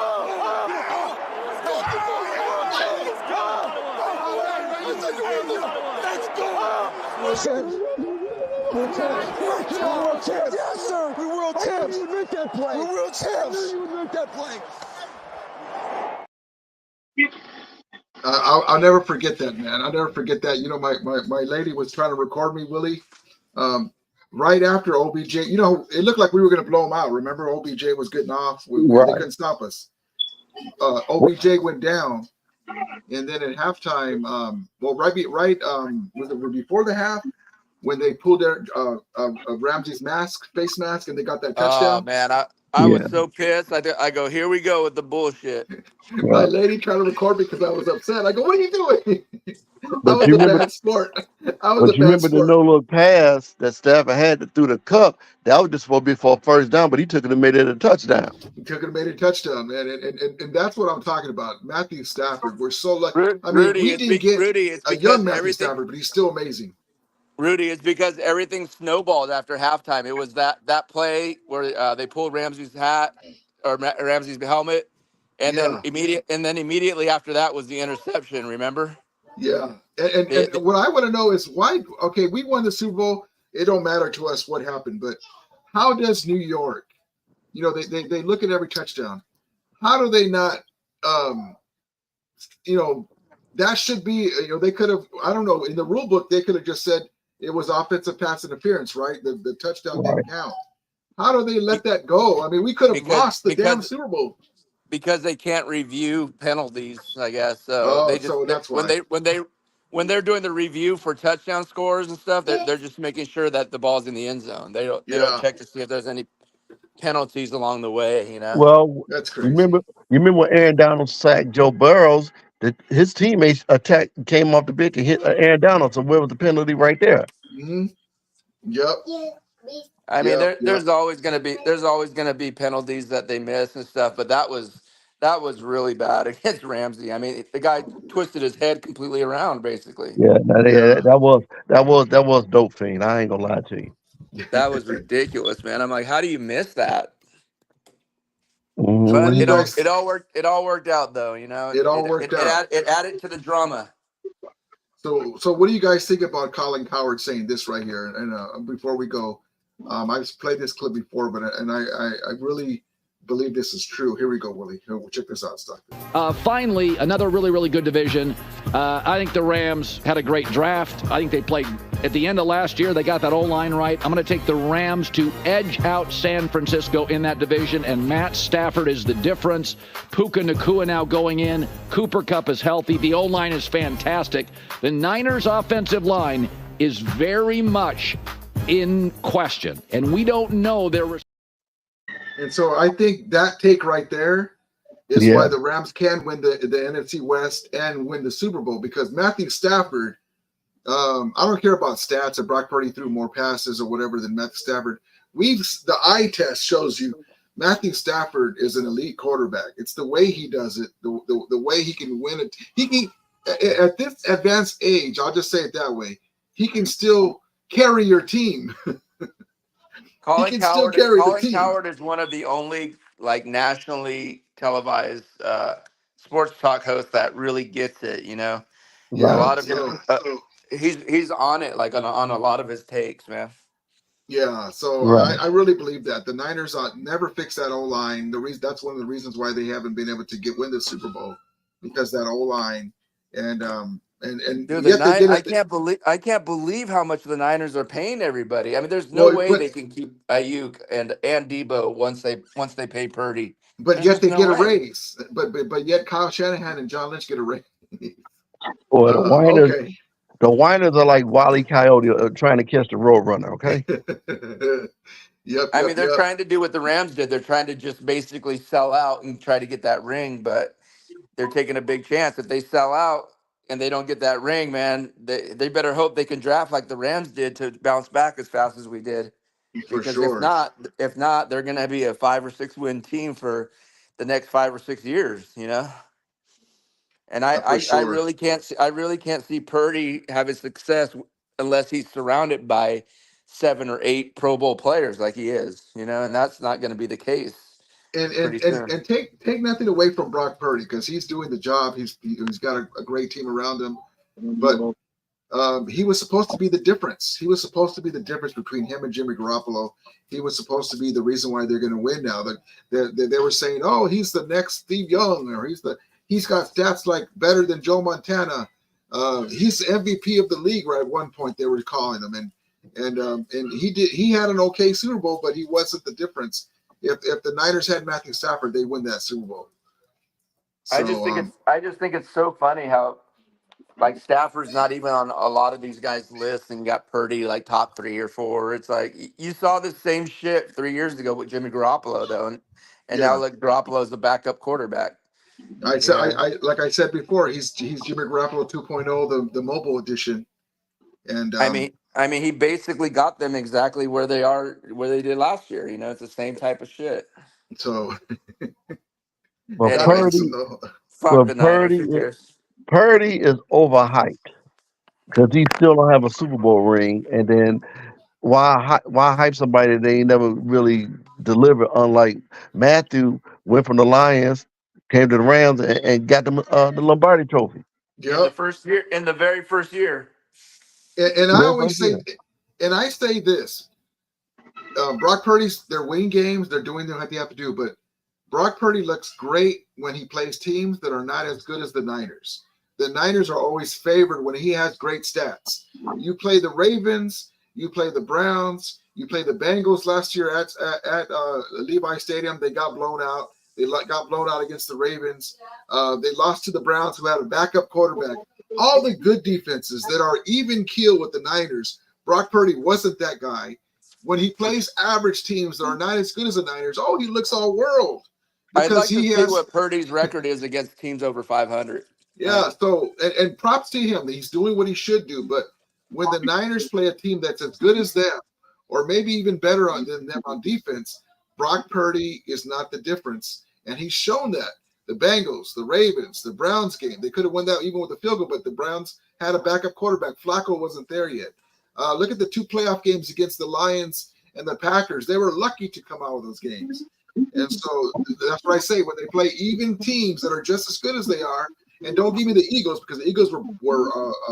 We're world champs! Yes, sir! We're world champs! You make that play! We're world champs! You make that play! I'll never forget that, man. I'll never forget that. You know, my lady was trying to record me, Willie, right after OBJ. You know, it looked like we were going to blow him out. Remember, OBJ was getting off. They couldn't stop us. OBJ went down, and then at halftime, was it before the half when they pulled their Ramsey's face mask, and they got that touchdown? Oh man, I was so pissed. I go, here we go with the bullshit. My lady trying to record me because I was upset. I go, what are you doing? I was a bad sport. Remember the no look pass that Stafford had through the cup? That was just supposed to be for a first down, but he took it and made it a touchdown. He took it and made it a touchdown, man. And that's what I'm talking about. Matthew Stafford. We're so lucky. I mean, we didn't get a young Matthew Stafford, but he's still amazing. Rudy, it's because everything snowballed after halftime. It was that play where they pulled Ramsey's hat or Ramsey's helmet, and then immediately after that was the interception. Remember? Yeah, and what I want to know is why. Okay, we won the Super Bowl. It don't matter to us what happened, but how does New York? You know, they look at every touchdown. How do they not? You know, that should be. You know, they could have. I don't know. In the rule book, they could have just said it was offensive pass interference, right? The touchdown didn't count. How do they let that go? I mean, we could have lost the damn Super Bowl. Because they can't review penalties, I guess. So they just so that's why. when they're doing the review for touchdown scores and stuff, they're just making sure that the ball's in the end zone. They don't check to see if there's any penalties along the way. You know. Well, that's crazy. You remember when Aaron Donald sacked Joe Burrows? His teammates came off the bench and hit Aaron Donald. So where was the penalty right there? Mm-hmm. Yep. I mean, there's always gonna be penalties that they miss and stuff, but that was That was really bad against Ramsey. I mean, the guy twisted his head completely around, basically. Yeah, that was dope fiend. I ain't gonna lie to you. That was ridiculous, man. I'm like, how do you miss that? Mm-hmm. So what But do you guys? it all worked out, though. You know, It all worked out. It added to the drama. So what do you guys think about Colin Cowherd saying this right here? And before we go, I've played this clip before, but I really believe this is true. Here we go, Willie. Check this out, Stockton. Finally, another really, really good division. I think the Rams had a great draft. I think they played at the end of last year. They got that O-line right. I'm going to take the Rams to edge out San Francisco in that division, and Matt Stafford is the difference. Puka Nacua now going in. Cooper Kupp is healthy. The O-line is fantastic. The Niners' offensive line is very much in question, and we don't know their. And so I think that take right there is why the Rams can win the NFC West and win the Super Bowl, because Matthew Stafford, I don't care about stats or Brock Purdy threw more passes or whatever than Matthew Stafford. The eye test shows you Matthew Stafford is an elite quarterback. It's the way he does it, the way he can win it. He can, at this advanced age, I'll just say it that way, he can still carry your team. Colin Cowherd is one of the only nationally televised sports talk hosts that really gets it. You know, Yeah, a lot of he's on it on a lot of his takes, man. Yeah, so I really believe that the Niners never fix that O-line. That's one of the reasons why they haven't been able to win the Super Bowl, because that O-line and Dude, I can't believe how much the Niners are paying everybody. I mean, there's no way they can keep Ayuk and Debo once they pay Purdy. But yet they get a raise. But yet Kyle Shanahan and John Lynch get a raise. Boy, the whiners are like Wile E. Coyote trying to catch the Roadrunner. Okay. I mean, they're trying to do what the Rams did. They're trying to just basically sell out and try to get that ring, but they're taking a big chance. If they sell out and they don't get that ring, man, they better hope they can draft like the Rams did to bounce back as fast as we did. Because if not, they're going to be a 5 or 6 win team for the next 5 or 6 years, you know. And I really can't see Purdy having success unless he's surrounded by 7 or 8 Pro Bowl players like he is, you know, and that's not going to be the case. And take nothing away from Brock Purdy, because he's doing the job. He's got a great team around him, but he was supposed to be the difference. He was supposed to be the difference between him and Jimmy Garoppolo. He was supposed to be the reason why they're going to win now. They were saying, oh, he's the next Steve Young, or he's got stats like better than Joe Montana. He's the MVP of the league, right? At one point they were calling him, and he had an okay Super Bowl, but he wasn't the difference. If the Niners had Matthew Stafford, they win that Super Bowl. So, I just think it's so funny how Stafford's not even on a lot of these guys' lists, and got Purdy top 3 or 4. It's like you saw the same shit 3 years ago with Jimmy Garoppolo, though, and now Garoppolo's the backup quarterback. Like I said before, he's Jimmy Garoppolo 2.0, the mobile edition. And I mean, he basically got them exactly where they did last year. You know, it's the same type of shit. So, Purdy is overhyped because he still don't have a Super Bowl ring. And then why hype somebody they ain't never really delivered? Unlike Matthew went from the Lions, came to the Rams, and got them the Lombardi Trophy. Yeah, in the very first year. And I always say, and I say this: Brock Purdy's, they're winning games, they're doing what they have to do, but Brock Purdy looks great when he plays teams that are not as good as the Niners. The Niners are always favored when he has great stats. You play the Ravens, you play the Browns, you play the Bengals last year at Levi Stadium. They got blown out. They got blown out against the Ravens. They lost to the Browns, who had a backup quarterback. All the good defenses that are even keel with the Niners, Brock Purdy wasn't that guy. When he plays average teams that are not as good as the Niners, he looks all world. I'd like to see what Purdy's record is against teams over 500. Yeah, so and props to him. He's doing what he should do. But when the Niners play a team that's as good as them, or maybe even better than them on defense, Brock Purdy is not the difference. And he's shown that. the Bengals, the Ravens, the Browns game. They could have won that even with a field goal, but the Browns had a backup quarterback. Flacco wasn't there yet. Look at the 2 playoff games against the Lions and the Packers. They were lucky to come out of those games. And so that's what I say, when they play even teams that are just as good as they are, and don't give me the Eagles, because the Eagles were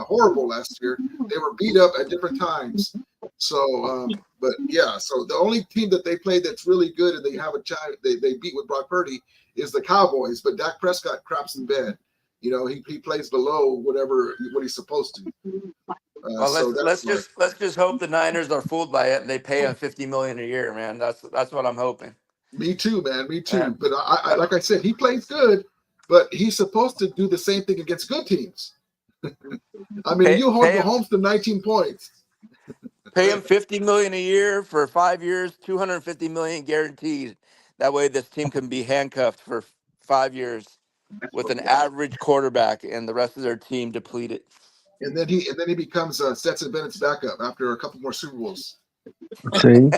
horrible last year. They were beat up at different times. So, but yeah, so the only team that they play that's really good and they have a chance, they beat with Brock Purdy, is the Cowboys. But Dak Prescott craps in bed. You know, he plays below what he's supposed to. Well, let's just hope the Niners are fooled by it and they pay him $50 million a year, man. That's what I'm hoping. Me too, man. Me too. Yeah. But I like I said, he plays good, but he's supposed to do the same thing against good teams. I mean, you hold Mahomes to 19 points. Pay him $50 million a year for 5 years, $250 million guaranteed. That way, this team can be handcuffed for 5 years with an average quarterback and the rest of their team depleted. And then he becomes Stetson Bennett's backup after a couple more Super Bowls. See,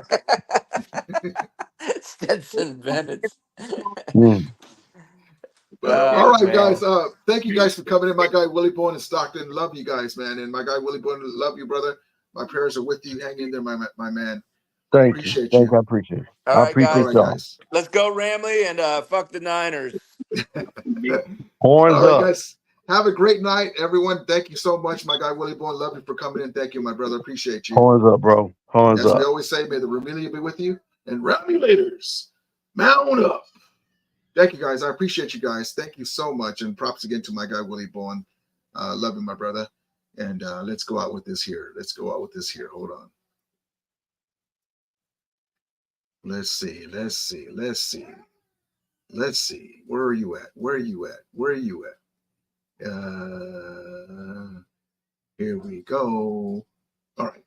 Stetson Bennett. All right, man. Guys. Thank you guys for coming in. My guy Willie Bowen in Stockton. Love you guys, man. And my guy Willie Bowen, love you, brother. My prayers are with you. Hang in there, my man. Thank you. Thank you. I appreciate it. All right, appreciate guys. Let's go, Ramley, and fuck the Niners. Horns all right, up. Guys. Have a great night, everyone. Thank you so much. My guy Willie Bowen, love you for coming in. Thank you, my brother. Appreciate you. Horns up, bro. Horns As up. we always say, may the Ramelia be with you. And Ramelators, mount up. Thank you, guys. I appreciate you guys. Thank you so much. And props again to my guy Willie Bowen. Love you, my brother. And let's go out with this here. Hold on. Let's see. Where are you at? Here we go. All right.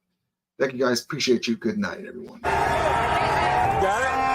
Thank you, guys. Appreciate you. Good night, everyone. Got it?